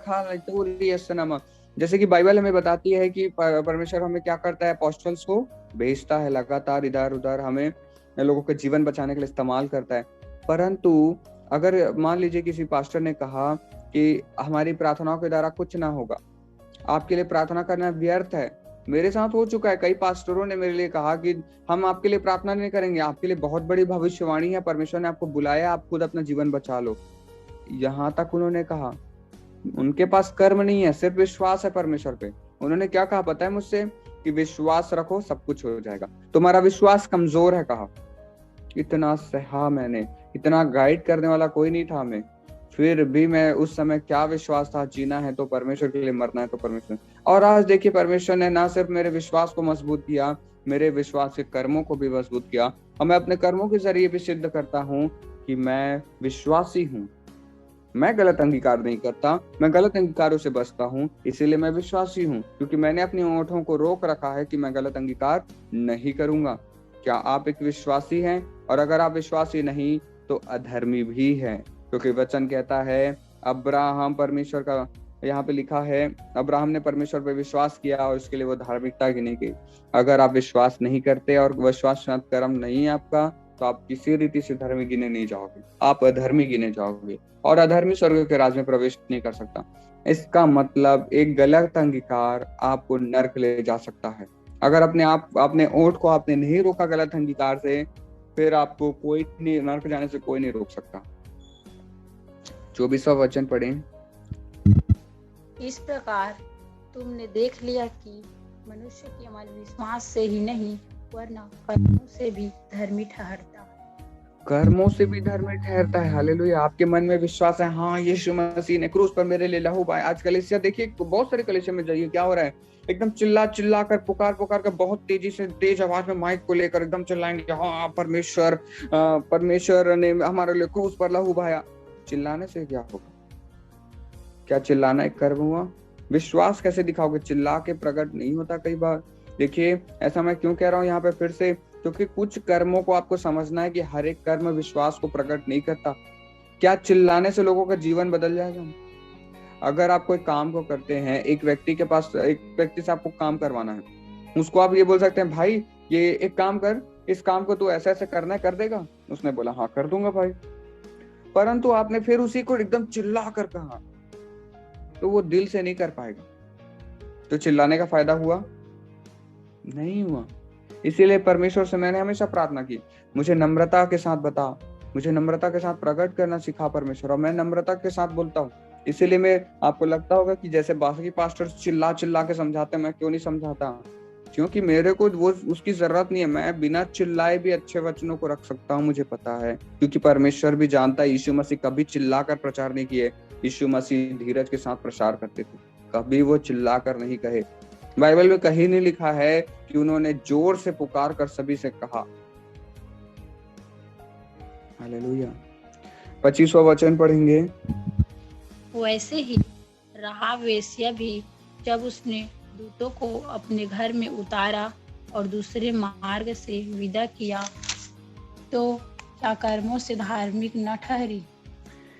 जैसे कि बाइबल हमें बताती है कि परमेश्वर हमें क्या करता है? अपोस्टल्स को भेजता है लगातार इधर उधर, हमें या लोगों का जीवन बचाने के लिए इस्तेमाल करता है। परंतु अगर मान लीजिए किसी पास्टर ने कहा कि हमारी प्रार्थनाओं के द्वारा कुछ ना होगा, आपके लिए प्रार्थना करना व्यर्थ है। मेरे साथ हो चुका है, कई पास्टरों ने मेरे लिए कहा कि हम आपके लिए प्रार्थना नहीं करेंगे, आपके लिए बहुत बड़ी भविष्यवाणी है, परमेश्वर ने आपको बुलाया, आप खुद अपना जीवन बचा लो। यहाँ तक उन्होंने कहा। उनके पास कर्म नहीं है, सिर्फ विश्वास है परमेश्वर पे। उन्होंने क्या कहा पता है मुझसे? कि विश्वास रखो, सब कुछ हो जाएगा। तुम्हारा विश्वास कमजोर है, कहा। इतना सहा मैंने, इतना गाइड करने वाला कोई नहीं था मैं, फिर भी मैं उस समय क्या विश्वास था, जीना है तो परमेश्वर के लिए, मरना है तो परमेश्वर। और आज देखिए, परमेश्वर ने ना सिर्फ मेरे विश्वास को मजबूत किया, मेरे विश्वास के कर्मों को भी मजबूत किया। और मैं अपने कर्मों के जरिए भी सिद्ध करता हूँ कि मैं विश्वासी हूँ। मैं गलत अंगीकार नहीं करता, मैं गलत अंगीकारों से बचता हूँ, इसीलिए मैं विश्वासी हूँ, क्योंकि मैंने अपनी ओठों को रोक रखा है कि मैं गलत अंगीकार नहीं करूंगा। क्या आप एक विश्वासी हैं? और अगर आप विश्वासी नहीं तो अधर्मी भी हैं, क्योंकि वचन कहता है अब्राहम परमेश्वर का, यहाँ पे लिखा है अब्राहम ने परमेश्वर पर विश्वास किया और उसके लिए वो धार्मिकता गिनी गई। अगर आप विश्वास नहीं करते और विश्वास कर्म नहीं है आपका, तो आप किसी रीति से धर्मी गिने नहीं जाओगे, आप अधर्मी गिने जाओगे, और अधर्मी स्वर्ग के राज में प्रवेश नहीं कर सकता। इसका मतलब एक गलत अंगीकार आपको नरक ले जा सकता है। अगर अपने ओठ को आपने नहीं रोका गलत अंगीकार से, फिर आपको कोई नहीं, नरक जाने से कोई नहीं रोक सकता। 24वां वचन पढ़ें। इस प्रकार तुमने देख लिया कि मनुष्य केवल विश्वास से ही नहीं वरना कर्मों से भी धर्मी ठहरता है। कर्मों से भी धर्मी ठहरता है। हालेलुया। आपके मन में विश्वास है, हाँ यीशु मसीह ने क्रूस पर मेरे लिए लहू बहाया। आज कलीसिया देखिए, बहुत सारे कलीसिया में जाइए, क्या हो रहा है? एकदम चिल्ला चिल्ला कर, पुकार पुकार कर, बहुत तेजी से, तेज आवाज में माइक को लेकर एकदम चिल्लाएंगे, हाँ परमेश्वर ने हमारे लिए क्रूस पर लहू बहाया। चिल्लाने से क्या होगा? क्या चिल्लाना एक कर्म हुआ? विश्वास कैसे दिखाओगे? चिल्ला के प्रकट नहीं होता कई बार। देखिए, ऐसा मैं क्यों कह रहा हूँ यहाँ पे फिर से, क्योंकि कुछ कर्मों को आपको समझना है कि हर एक कर्म विश्वास को प्रकट नहीं करता। क्या चिल्लाने से लोगों का जीवन बदल जाएगा? अगर आप कोई काम को करते हैं, एक व्यक्ति से आपको काम करवाना है, उसको आप ये बोल सकते हैं, भाई ये एक काम कर, इस काम को तू ऐसे ऐसे करना है, कर देगा? उसने बोला हाँ कर दूंगा भाई। परंतु आपने फिर उसी को एकदम चिल्ला कर कहा, तो वो दिल से नहीं कर पाएगा। तो चिल्लाने का फायदा हुआ? नहीं हुआ। इसीलिए परमेश्वर से मैंने हमेशा प्रार्थना की, मुझे नम्रता के साथ बता, मुझे नम्रता के साथ प्रकट करना सिखा परमेश्वर, और मैं नम्रता के साथ बोलता हूँ। इसीलिए मैं, आपको लगता होगा कि जैसे बाकी पास्टर चिल्ला चिल्ला के समझाते हैं, मैं क्यों नहीं समझाता? क्योंकि मेरे को वो उसकी जरूरत नहीं है। मैं बिना चिल्लाए भी अच्छे वचनों को रख सकता हूँ, मुझे पता है, क्योंकि परमेश्वर भी जानता है। यीशु मसीह कभी चिल्ला कर प्रचार नहीं किए, यीशु मसीह धीरज के साथ प्रचार करते थे, कभी वो चिल्ला कर नहीं कहे। बाइबल में कहीं नहीं लिखा है कि उन्होंने जोर से पुकार कर सभी से कहा। हालेलुया। 25वां वचन पढ़ेंगे। वैसे ही राहाब वेश्या भी, जब उसने दूतों को अपने घर में उतारा और दूसरे मार्ग से विदा किया, तो क्या कर्मों से धार्मिक न ठहरी?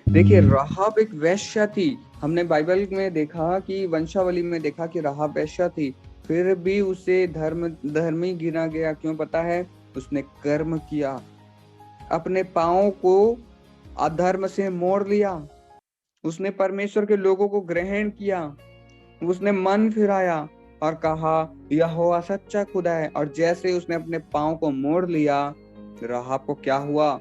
देखिए, राहाब एक वेश्या थी। हमने बाइबल में देखा कि वंशावली में देखा कि राहाब वेश्या थी, फिर भी उसे धर्मी गिना गया। क्यों पता है? उसने कर्म किया, अपने पांवों को अधर्म से मोड़ लिया, उसने परमेश्वर के लोगों को ग्रहण किया, उसने मन फिराया और कहा यहोवा सच्चा खुदा है। और जैसे उसने अपने पांव को मोड़ लिया, राहाब को क्या हुआ?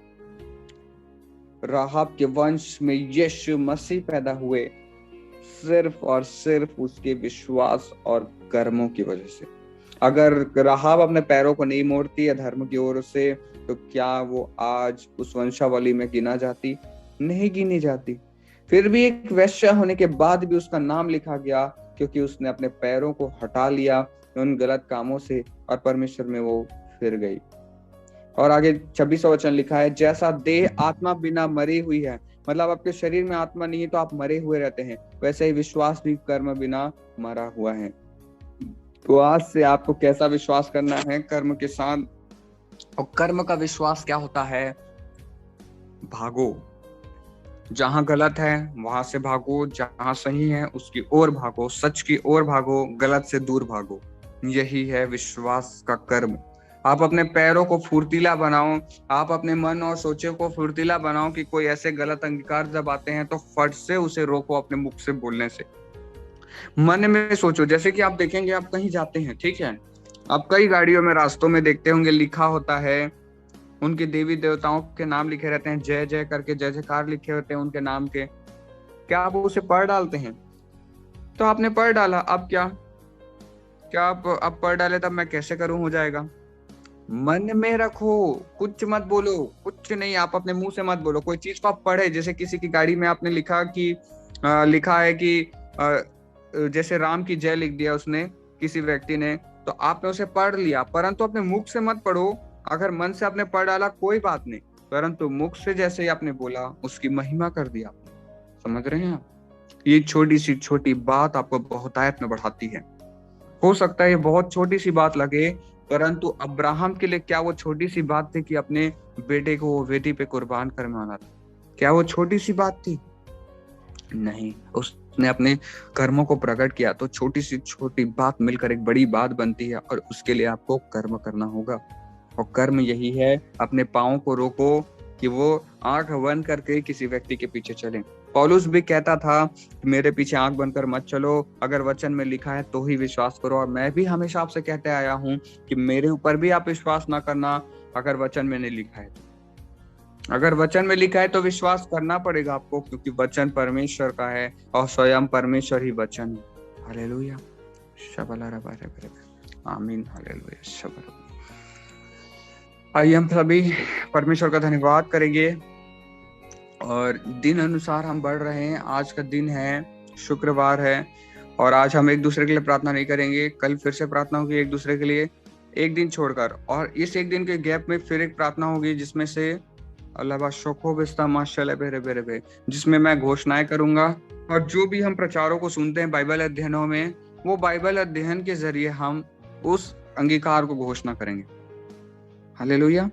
राहाब के वंश में यीशु मसीह पैदा हुए, सिर्फ और सिर्फ उसके विश्वास और कर्मों की वजह से। अगर राहाब अपने पैरों को नहीं मोड़ती अधर्म की ओर से, तो क्या वो आज उस वंशावली में गिना जाती? नहीं गिनी जाती। फिर भी एक वेश्या होने के बाद भी उसका नाम लिखा गया, क्योंकि उसने अपने पैरों को हटा लिया उन गलत कामों से, और परमेश्वर में वो फिर गई। और आगे 26वां वचन लिखा है, जैसा देह आत्मा बिना मरी हुई है, मतलब आपके शरीर में आत्मा नहीं है तो आप मरे हुए रहते हैं, वैसे ही विश्वास भी कर्म बिना मरा हुआ है। तो आज से आपको कैसा विश्वास करना है? कर्म के साथ। और कर्म का विश्वास क्या होता है? भागो, जहां गलत है वहां से भागो, जहां सही है उसकी ओर भागो, सच की ओर भागो, गलत से दूर भागो। यही है विश्वास का कर्म। आप अपने पैरों को फुर्तीला बनाओ, आप अपने मन और सोचों को फुर्तीला बनाओ कि कोई ऐसे गलत अंगीकार जब आते हैं तो फट से उसे रोको अपने मुख से बोलने से। मन में सोचो, जैसे कि आप देखेंगे आप कहीं जाते हैं, ठीक है, आप कई गाड़ियों में रास्तों में देखते होंगे लिखा होता है, उनके देवी देवताओं के नाम लिखे रहते हैं, जय जय करके जय जयकार लिखे होते हैं उनके नाम के। क्या आप उसे पढ़ डालते हैं? तो आपने पढ़ डाला, अब क्या आप अब पढ़ डाले तब मैं कैसे करूं हो जाएगा? मन में रखो, कुछ मत बोलो, कुछ नहीं, आप अपने मुंह से मत बोलो। कोई चीज को आप पढ़े, जैसे किसी की गाड़ी में आपने लिखा कि लिखा है कि जैसे राम की जय लिख दिया उसने, किसी व्यक्ति ने, तो आपने उसे पढ़ लिया, परंतु अपने मुख से मत पढ़ो। अगर मन से आपने पढ़ डाला कोई बात नहीं, परंतु मुख से जैसे ही आपने बोला उसकी महिमा कर दिया। समझ रहे हैं आप? ये छोटी सी छोटी बात आपको बहुतायत में बढ़ाती है। हो सकता है ये बहुत छोटी सी बात लगे, परंतु अब्राहम के लिए क्या वो छोटी सी बात थी कि अपने बेटे को वो वेदी पे कुर्बान करवाना था? क्या वो छोटी सी बात थी? नहीं, उसने अपने कर्मों को प्रकट किया। तो छोटी सी छोटी बात मिलकर एक बड़ी बात बनती है, और उसके लिए आपको कर्म करना होगा। और कर्म यही है, अपने पाँव को रोको कि वो आंख बंद करके किसी व्यक्ति के पीछे चले। पौलुस भी कहता था कि मेरे पीछे आंख बंद कर मत चलो, अगर वचन में लिखा है तो ही विश्वास करो। और मैं भी हमेशा आपसे कहते आया हूँ कि मेरे ऊपर भी आप विश्वास ना करना अगर वचन में नहीं लिखा है। अगर वचन में लिखा है तो विश्वास करना पड़ेगा आपको, क्योंकि वचन परमेश्वर का है और स्वयं परमेश्वर ही वचन है। हालेलुया, आमीन, हालेलुया, शबल। आइए हम सभी परमेश्वर का धन्यवाद करेंगे, और दिन अनुसार हम बढ़ रहे हैं। आज का दिन है, शुक्रवार है, और आज हम एक दूसरे के लिए प्रार्थना नहीं करेंगे। कल फिर से प्रार्थना होगी एक दूसरे के लिए, एक दिन छोड़कर, और इस एक दिन के गैप में फिर एक प्रार्थना होगी जिसमें से जिसमें मैं घोषणाएं करूंगा। और जो भी हम प्रचारों को सुनते हैं बाइबल अध्ययनों में, वो बाइबल अध्ययन के जरिए हम उस अंगीकार को घोषणा करेंगे। हालेलुया।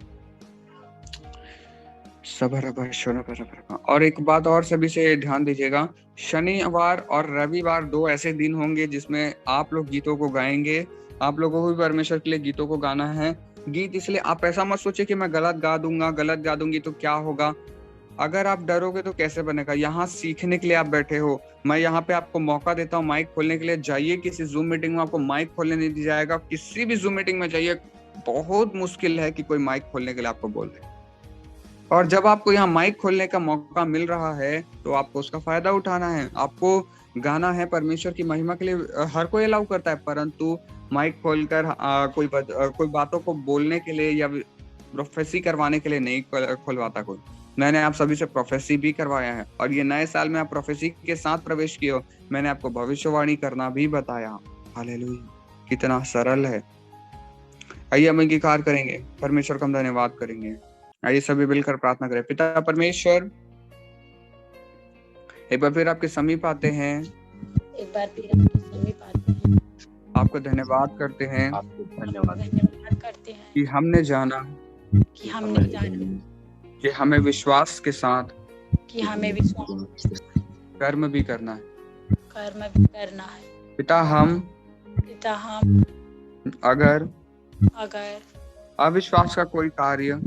और एक बात और सभी से ध्यान दीजिएगा, शनिवार और रविवार 2 ऐसे दिन होंगे जिसमें आप लोग गीतों को गाएंगे। आप लोगों को भी परमेश्वर के लिए गीतों को गाना है। गीत इसलिए आप ऐसा मत सोचिए कि मैं गलत गा दूंगा, गलत गा दूंगी तो क्या होगा। अगर आप डरोगे तो कैसे बनेगा? यहाँ सीखने के लिए आप बैठे हो। मैं यहाँ पे आपको मौका देता हूँ माइक खोलने के लिए। जाइए किसी जूम मीटिंग में, आपको माइक खोलने नहीं दिया जाएगा। किसी भी जूम मीटिंग में जाइए, बहुत मुश्किल है कि कोई माइक खोलने के लिए आपको बोल दे। और जब आपको यहाँ माइक खोलने का मौका मिल रहा है तो आपको उसका फायदा उठाना है। आपको गाना है परमेश्वर की महिमा के लिए। हर कोई अलाउ करता है, परंतु माइक खोलकर कोई बातों को बोलने के लिए या प्रोफेसी करवाने के लिए नहीं खोलवाता कोई। मैंने आप सभी से प्रोफेसी भी करवाया है, और ये नए साल में आप प्रोफेसी के साथ प्रवेश किए हो। मैंने आपको भविष्यवाणी करना भी बताया। हालेलुया, कितना सरल है। आइए हम अंगीकार करेंगे, परमेश्वर का हम धन्यवाद करेंगे। आइए सभी मिलकर प्रार्थना करें। पिता परमेश्वर, एक बार फिर आपके समीप आते हैं, आपको धन्यवाद करते हैं कि हमने जाना कि हमें विश्वास के साथ कर्म भी करना है। पिता हम अगर अविश्वास का कोई कार्य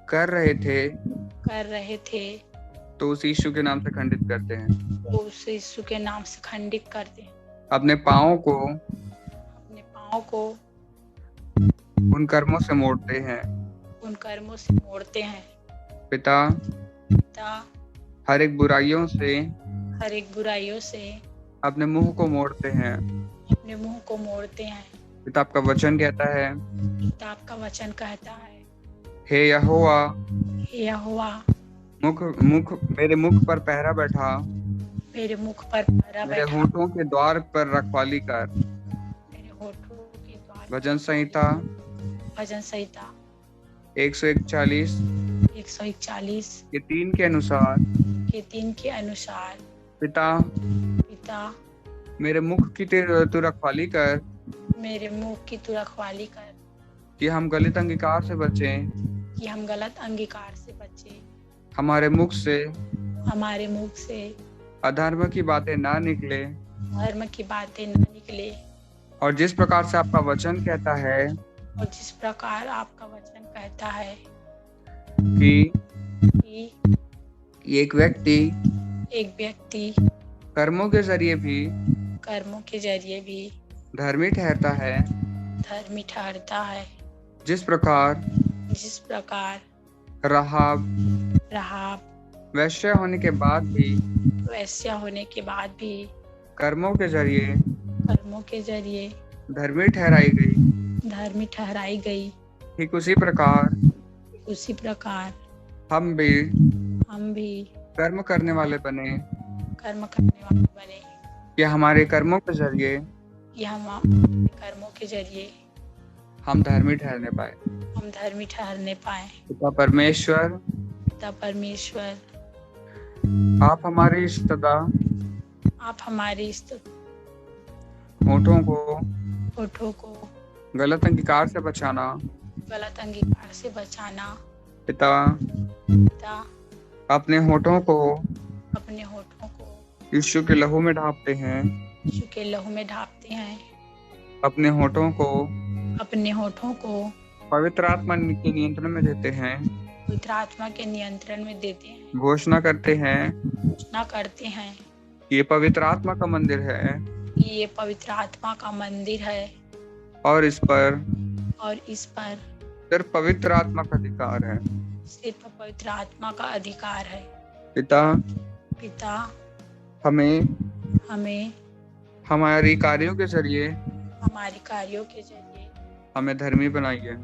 कर रहे थे तो उस यीशु के नाम से खंडित करते हैं। अपने पाँव को उन कर्मों से मोड़ते हैं। पिता हर एक बुराइयों से अपने मुंह को मोड़ते हैं। पिता आपका वचन कहता है, हे यहोवा, मेरे मुख पर पहरा बैठा, मेरे होठों के द्वार पर रखवाली कर। भजन संहिता 141 के 3 के अनुसार पिता मेरे मुख की तू रखवाली कर कि हम गलत अंगीकार से बचें। हमारे मुख से अधर्म की बातें ना निकले, और जिस प्रकार से आपका वचन कहता है और जिस प्रकार आपका वचन कहता है कि कि एक व्यक्ति एक व्यक्ति कर्मों के जरिए भी कर्मों के जरिए भी धर्मी ठहरता है, धर्मी ठहरता है, जिस प्रकार जिस प्रकार राहाब वैश्य होने के बाद भी वैश्या होने के बाद भी कर्मों के जरिए धर्मी धर्मी ठहराई गई, ठीक उसी प्रकार हम भी कर्म करने वाले बने कि हमारे कर्मों के जरिए हम धर्मी ठहरने पाए। पिता परमेश्वर, आप हमारी होठों को गलत अंगीकार से बचाना। पिता अपने होठों को यीशु के लहू में ढापते हैं, अपने होठों को पवित्र आत्मा के नियंत्रण में देते हैं, घोषणा करते हैं ये पवित्र आत्मा का मंदिर है और इस पर सिर्फ पवित्र आत्मा का अधिकार है। पिता हमें हमारी कार्यों के जरिए हमें धर्मी बनाइए।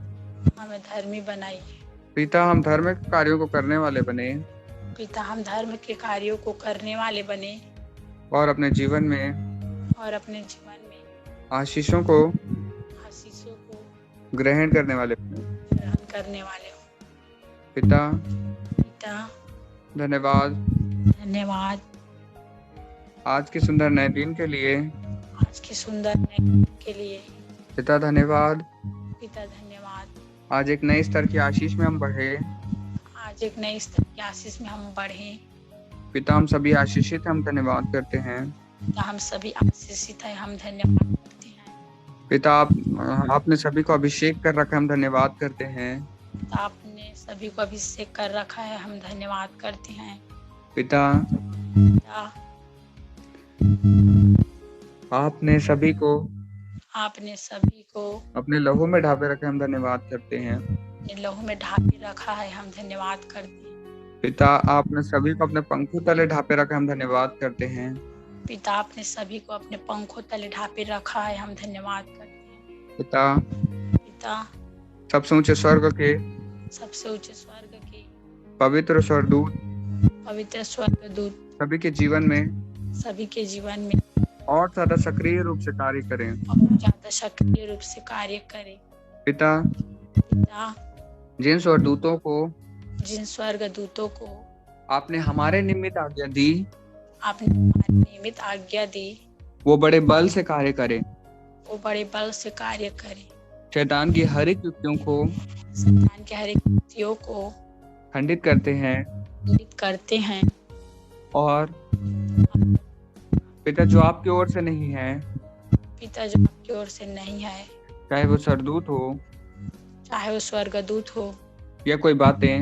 पिता हम धर्म के कार्यों को करने वाले बने और अपने जीवन में आशीषों को ग्रहण करने वाले बने। पिता धन्यवाद आज के सुंदर नए दिन के लिए। पिता धन्यवाद आज एक नए स्तर की आशीष में हम बढ़े। पिता हम सभी आशीषित हैं, हम धन्यवाद करते हैं। पिता आपने सभी को अभिषेक कर रखा है, हम धन्यवाद करते हैं। पिता आपने सभी को अपने लहू में ढापे रखे, हम धन्यवाद करते हैं। पिता आपने सभी को अपने पंखों तले ढापे रखा, हम धन्यवाद करते हैं। पिता सबसे ऊंचे स्वर्ग के पवित्र स्वर्गदूत सभी के जीवन में और ज्यादा सक्रिय रूप से कार्य करें। पिता जिन स्वर्गदूतों को आपने हमारे निमित्त आज्ञा दी वो बड़े बल से कार्य करें। शैतान की हर एक युक्तियों को खंडित करते हैं और पिता जो आपकी ओर से नहीं है, चाहे वो स्वर्गदूत हो या कोई बातें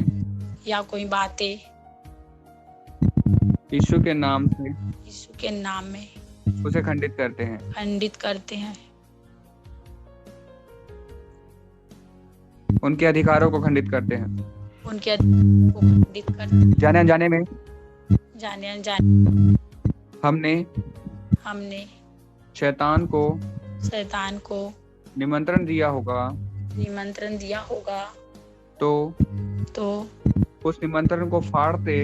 यीशु के नाम में उसे खंडित करते हैं। उनके अधिकारों को खंडित करते हैं। जाने अनजाने में हमने शैतान को निमंत्रण दिया होगा तो उस निमंत्रण को फाड़ते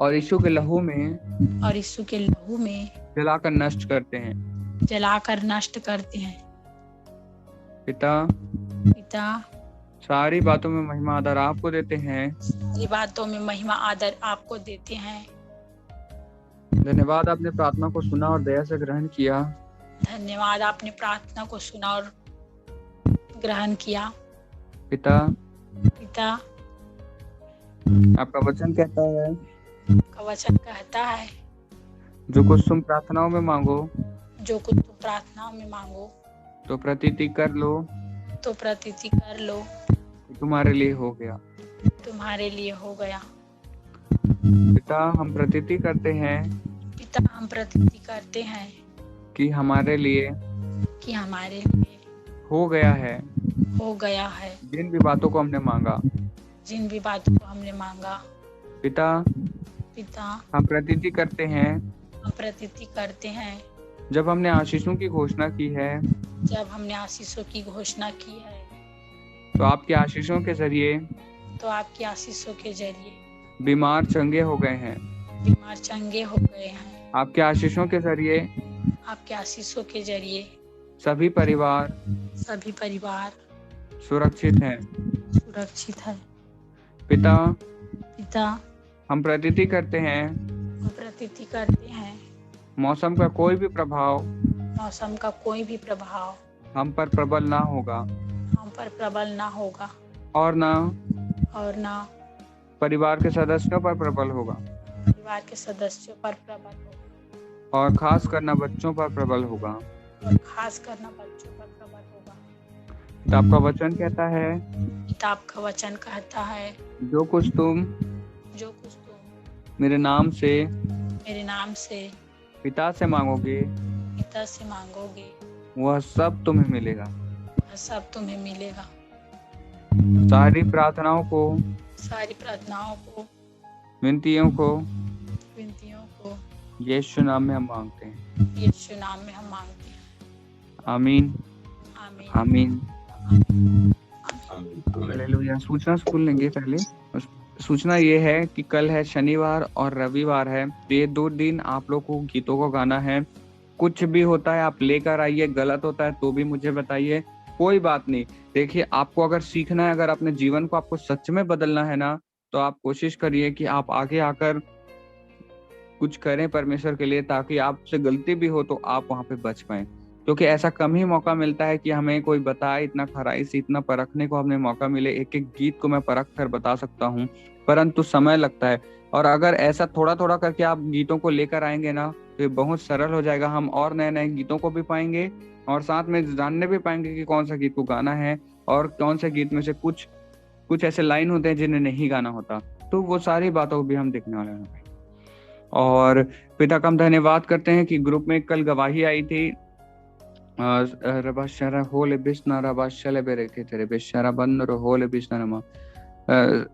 और यीशु के लहू में जलाकर नष्ट करते हैं। पिता सारी बातों में महिमा आदर आपको देते हैं। धन्यवाद आपने प्रार्थना को सुना और दया से ग्रहण किया। पिता आपका वचन कहता है जो कुछ तुम प्रार्थनाओं में मांगो जो कुछ तुम प्रार्थनाओं में मांगो तो प्रतीति कर लो तो प्रतीति कर लो, कि तुम्हारे लिए हो गया। तुम्हारे लिए हो गया। पिता, हम प्रतीति करते हैं पिता, हम प्रतीति करते हैं कि हमारे लिए कि हमारे लिए हो गया है हो गया है जिन भी बातों को हमने मांगा। जिन भी बातों को हमने मांगा। पिता, पिता, हम प्रतीति करते हैं हम प्रतीति करते हैं जब हमने आशीषों की घोषणा की है जब हमने आशीषों की घोषणा की है, तो आपके आशीषों के जरिए तो आपकी आशीषों के जरिए बीमार चंगे हो गए हैं। बीमार चंगे हो गए हैं। आपके आशीषों के जरिए आपके आशीषों के जरिए सभी परिवार सुरक्षित हैं। सुरक्षित है। पिता, पिता, हम प्रतीति करते हैं हम प्रतीति करते हैं मौसम का कोई भी प्रभाव मौसम का कोई भी प्रभाव हम पर प्रबल ना होगा हम पर प्रबल ना होगा और ना परिवार के सदस्यों पर प्रबल होगा परिवार के सदस्यों पर प्रबल होगा और खास करना बच्चों पर प्रबल होगा। और खास करना बच्चों पर प्रबल होगा। किताब का वचन कहता है, किताब का वचन कहता है, जो कुछ तुम मेरे नाम से पिता से मांगोगे वह सब तुम्हें मिलेगा। सारी प्रार्थनाओं को विनतियों को यीशु नाम में हम मांगते हैं। आमीन आमीन। हालेलुया। सूचना सुन लेंगे पहले। सूचना ये है कि कल है शनिवार और रविवार है, तो ये 2 दिन आप लोग को गीतों को गाना है। कुछ भी होता है आप लेकर आइए, गलत होता है तो भी मुझे बताइए, कोई बात नहीं। देखिए, आपको अगर सीखना है, अगर अपने जीवन को आपको सच में बदलना है ना, तो आप कोशिश करिए कि आप आगे आकर कुछ करें परमेश्वर के लिए, ताकि आपसे गलती भी हो तो आप वहां पे बच पाए। क्योंकि ऐसा कम ही मौका मिलता है कि हमें कोई बताए, इतना खराई से इतना परखने को हमें मौका मिले। एक एक गीत को मैं परख कर बता सकता हूँ, परंतु समय लगता है। और अगर ऐसा थोड़ा थोड़ा करके आप गीतों को लेकर आएंगे ना, तो ये बहुत सरल हो जाएगा। हम और नए नए गीतों को भी पाएंगे और साथ में जानने भी पाएंगे कि कौन सा गीत को गाना है और कौन से गीत में से कुछ ऐसे लाइन होते हैं जिन्हें नहीं गाना होता। तो वो सारी बातों को भी हम देखने वाले हैं। और पिता का हम धन्यवाद करते हैं कि ग्रुप में कल गवाही आई थी। रबाशरा होले बिस्ना रबाशले बेरे के तेरे बेशरा बंदर होले बिस्ना नमा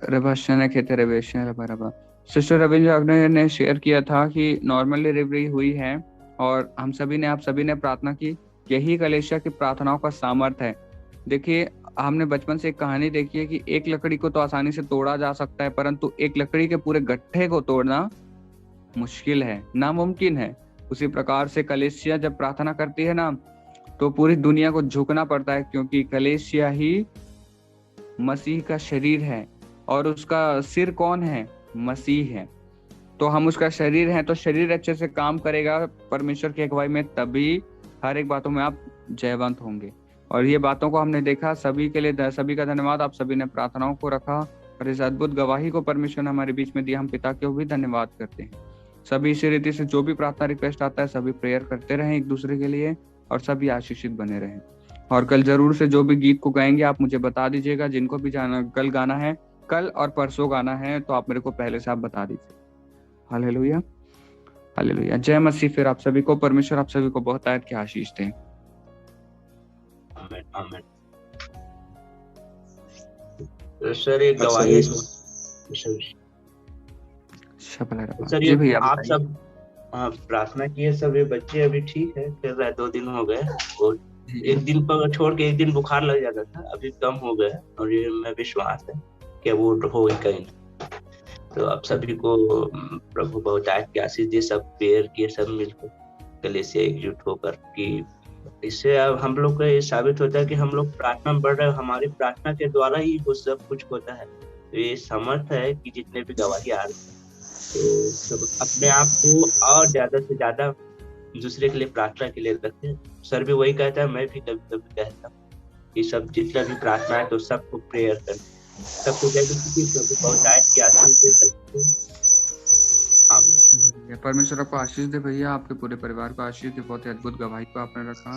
रबाशने के तेरे बेशरा बराबर। सिस्टर रविंद्र अग्रवाल ने शेयर किया था कि नॉर्मल डिलीवरी हुई है और आप सभी ने प्रार्थना की। यही कलेशिया की प्रार्थनाओं का सामर्थ्य है। देखिए, हमने बचपन से एक कहानी देखी है कि एक लकड़ी को तो आसानी से तोड़ा जा सकता है, परंतु एक लकड़ी के पूरे गट्ठे को तोड़ना मुश्किल है, नामुमकिन है। उसी प्रकार से कलेशिया जब प्रार्थना करती है ना, तो पूरी दुनिया को झुकना पड़ता है, क्योंकि कलेशिया ही मसीह का शरीर है और उसका सिर कौन है? मसीह है। तो हम उसका शरीर हैं, तो शरीर अच्छे से काम करेगा परमेश्वर की अगुवाई में, तभी हर एक बातों में आप जयवंत होंगे। और ये बातों को हमने देखा। सभी के लिए सभी का धन्यवाद। आप सभी ने प्रार्थनाओं को रखा और इस अद्भुत गवाही को परमेश्वर ने हमारे बीच में दिया। हम पिता को भी धन्यवाद करते हैं। सभी इसी रीति से जो भी प्रार्थना रिक्वेस्ट आता है, सभी प्रेयर करते रहें एक दूसरे के लिए और सभी आशीषित बने रहें। और कल जरूर से जो भी गीत को गाएंगे आप मुझे बता दीजिएगा। जिनको भी कल गाना है, कल और परसों गाना है, तो आप मेरे को पहले से आप बता दीजिए। Hallelujah hallelujah. जय मसीह। फिर आप सभी को परमेश्वर आप सभी को बहुत आयत की आशीष दें। आमीन आमीन। सर एक गवाही सर, ये आप सब प्रार्थना किए, सब ये बच्चे अभी ठीक है, चल रहा है। 2 दिन हो गए और एक दिन पर छोड़ के एक दिन बुखार लग जाता था, अभी कम हो गया और ये मैं विश्वास है कि वो हो ही कहीं। तो आप सभी को प्रभु बहुत आयत की आशीष दे। सब प्रेयर किए, सब मिलकर कलेसिया एकजुट होकर, कि इससे अब हम लोग का ये साबित होता है कि हम लोग प्रार्थना में बढ़ रहे हैं। हमारी प्रार्थना के द्वारा ही वो सब कुछ होता है। तो ये समर्थ है कि जितने भी गवाही आ रहे हैं, तो सब अपने आप को और ज्यादा से ज्यादा दूसरे के लिए प्रार्थना के लिए रखते हैं। सर भी वही कहता है, मैं भी कभी कभी कहता हूँ कि सब जितना भी प्रार्थना है तो सबको प्रेयर करें, सबको जैसे किसी प्रभु बहुत आयत की आशीष दे सकते हैं। है। परमेश्वर आपको आशीष दे भैया, आपके पूरे परिवार को आशीष दे। बहुत ही अद्भुत गवाही को आपने रखा।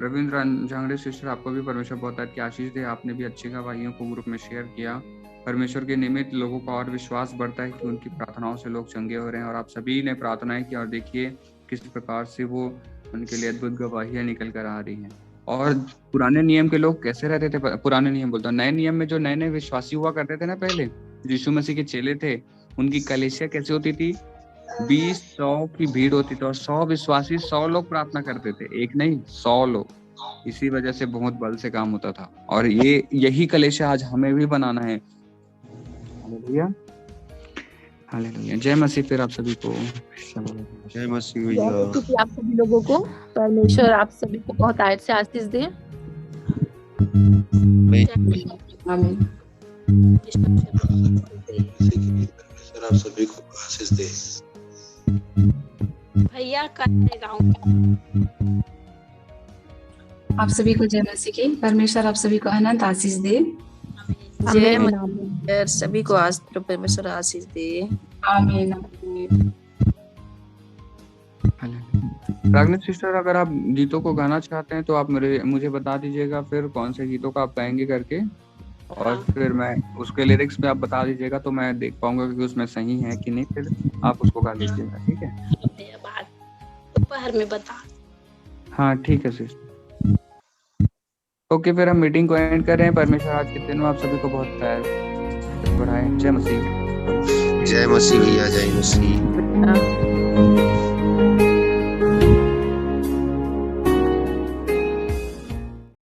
रविंद्र झांगड़े सिस्टर, आपको भी परमेश्वर बहुत अच्छी आशीष दे। आपने भी अच्छी गवाहियों को ग्रुप में शेयर किया। परमेश्वर के निमित्त लोगों का और विश्वास बढ़ता है कि उनकी प्रार्थनाओं से लोग चंगे हो रहे हैं, और आप सभी ने प्रार्थनाएं की और देखिए किस प्रकार से वो उनके लिए अद्भुत गवाहियां निकल कर आ रही हैं। और पुराने नियम के लोग कैसे रहते थे, पुराने नियम बोलता हूँ, नए नियम में जो नए नए विश्वासी हुआ करते थे ना, पहले यीशु मसीह के चेले थे, उनकी कलीसिया कैसे होती थी? 20-100 की भीड़ होती थी और 100 विश्वासी 100 लोग प्रार्थना करते थे, एक नहीं 100 लोग। इसी वजह से बहुत बल से काम होता था, और यही कलीसिया आज हमें भी बनाना है। Hallelujah, hallelujah. जय मसीह। फिर आप सभी को जय मसीह भैया। आप सभी लोगों को परमेश्वर आप सभी को बहुत आयत से आशीष दे। आमीन। परमेश्वर आप सभी को आशीष दे। भैया करने गाँव आप सभी को जय मसीह की। परमेश्वर आप सभी को अनंत आशीष दे। जय मसीह। सभी को आज परमेश्वर आशीष दे। आमीन। रागनी सिस्टर, अगर आप गीतों को गाना चाहते हैं तो आप मुझे बता दीजिएगा, फिर कौन से गीतों का आप गाएंगे करके, और फिर मैं उसके लिरिक्स में आप बता दीजिएगा तो मैं देख पाऊंगा कि उसमें सही है कि नहीं, फिर आप उसको गा लीजिएगा। ठीक है, दोपहर में बता। हाँ ठीक है सिस्टर। ओके, फिर हम मीटिंग को एंड कर रहे हैं। परमेश्वर आज के दिन में आप सभी को बहुत प्यार बढ़ाए। जय मसीह। जय मसीह भैया, जय मसीह।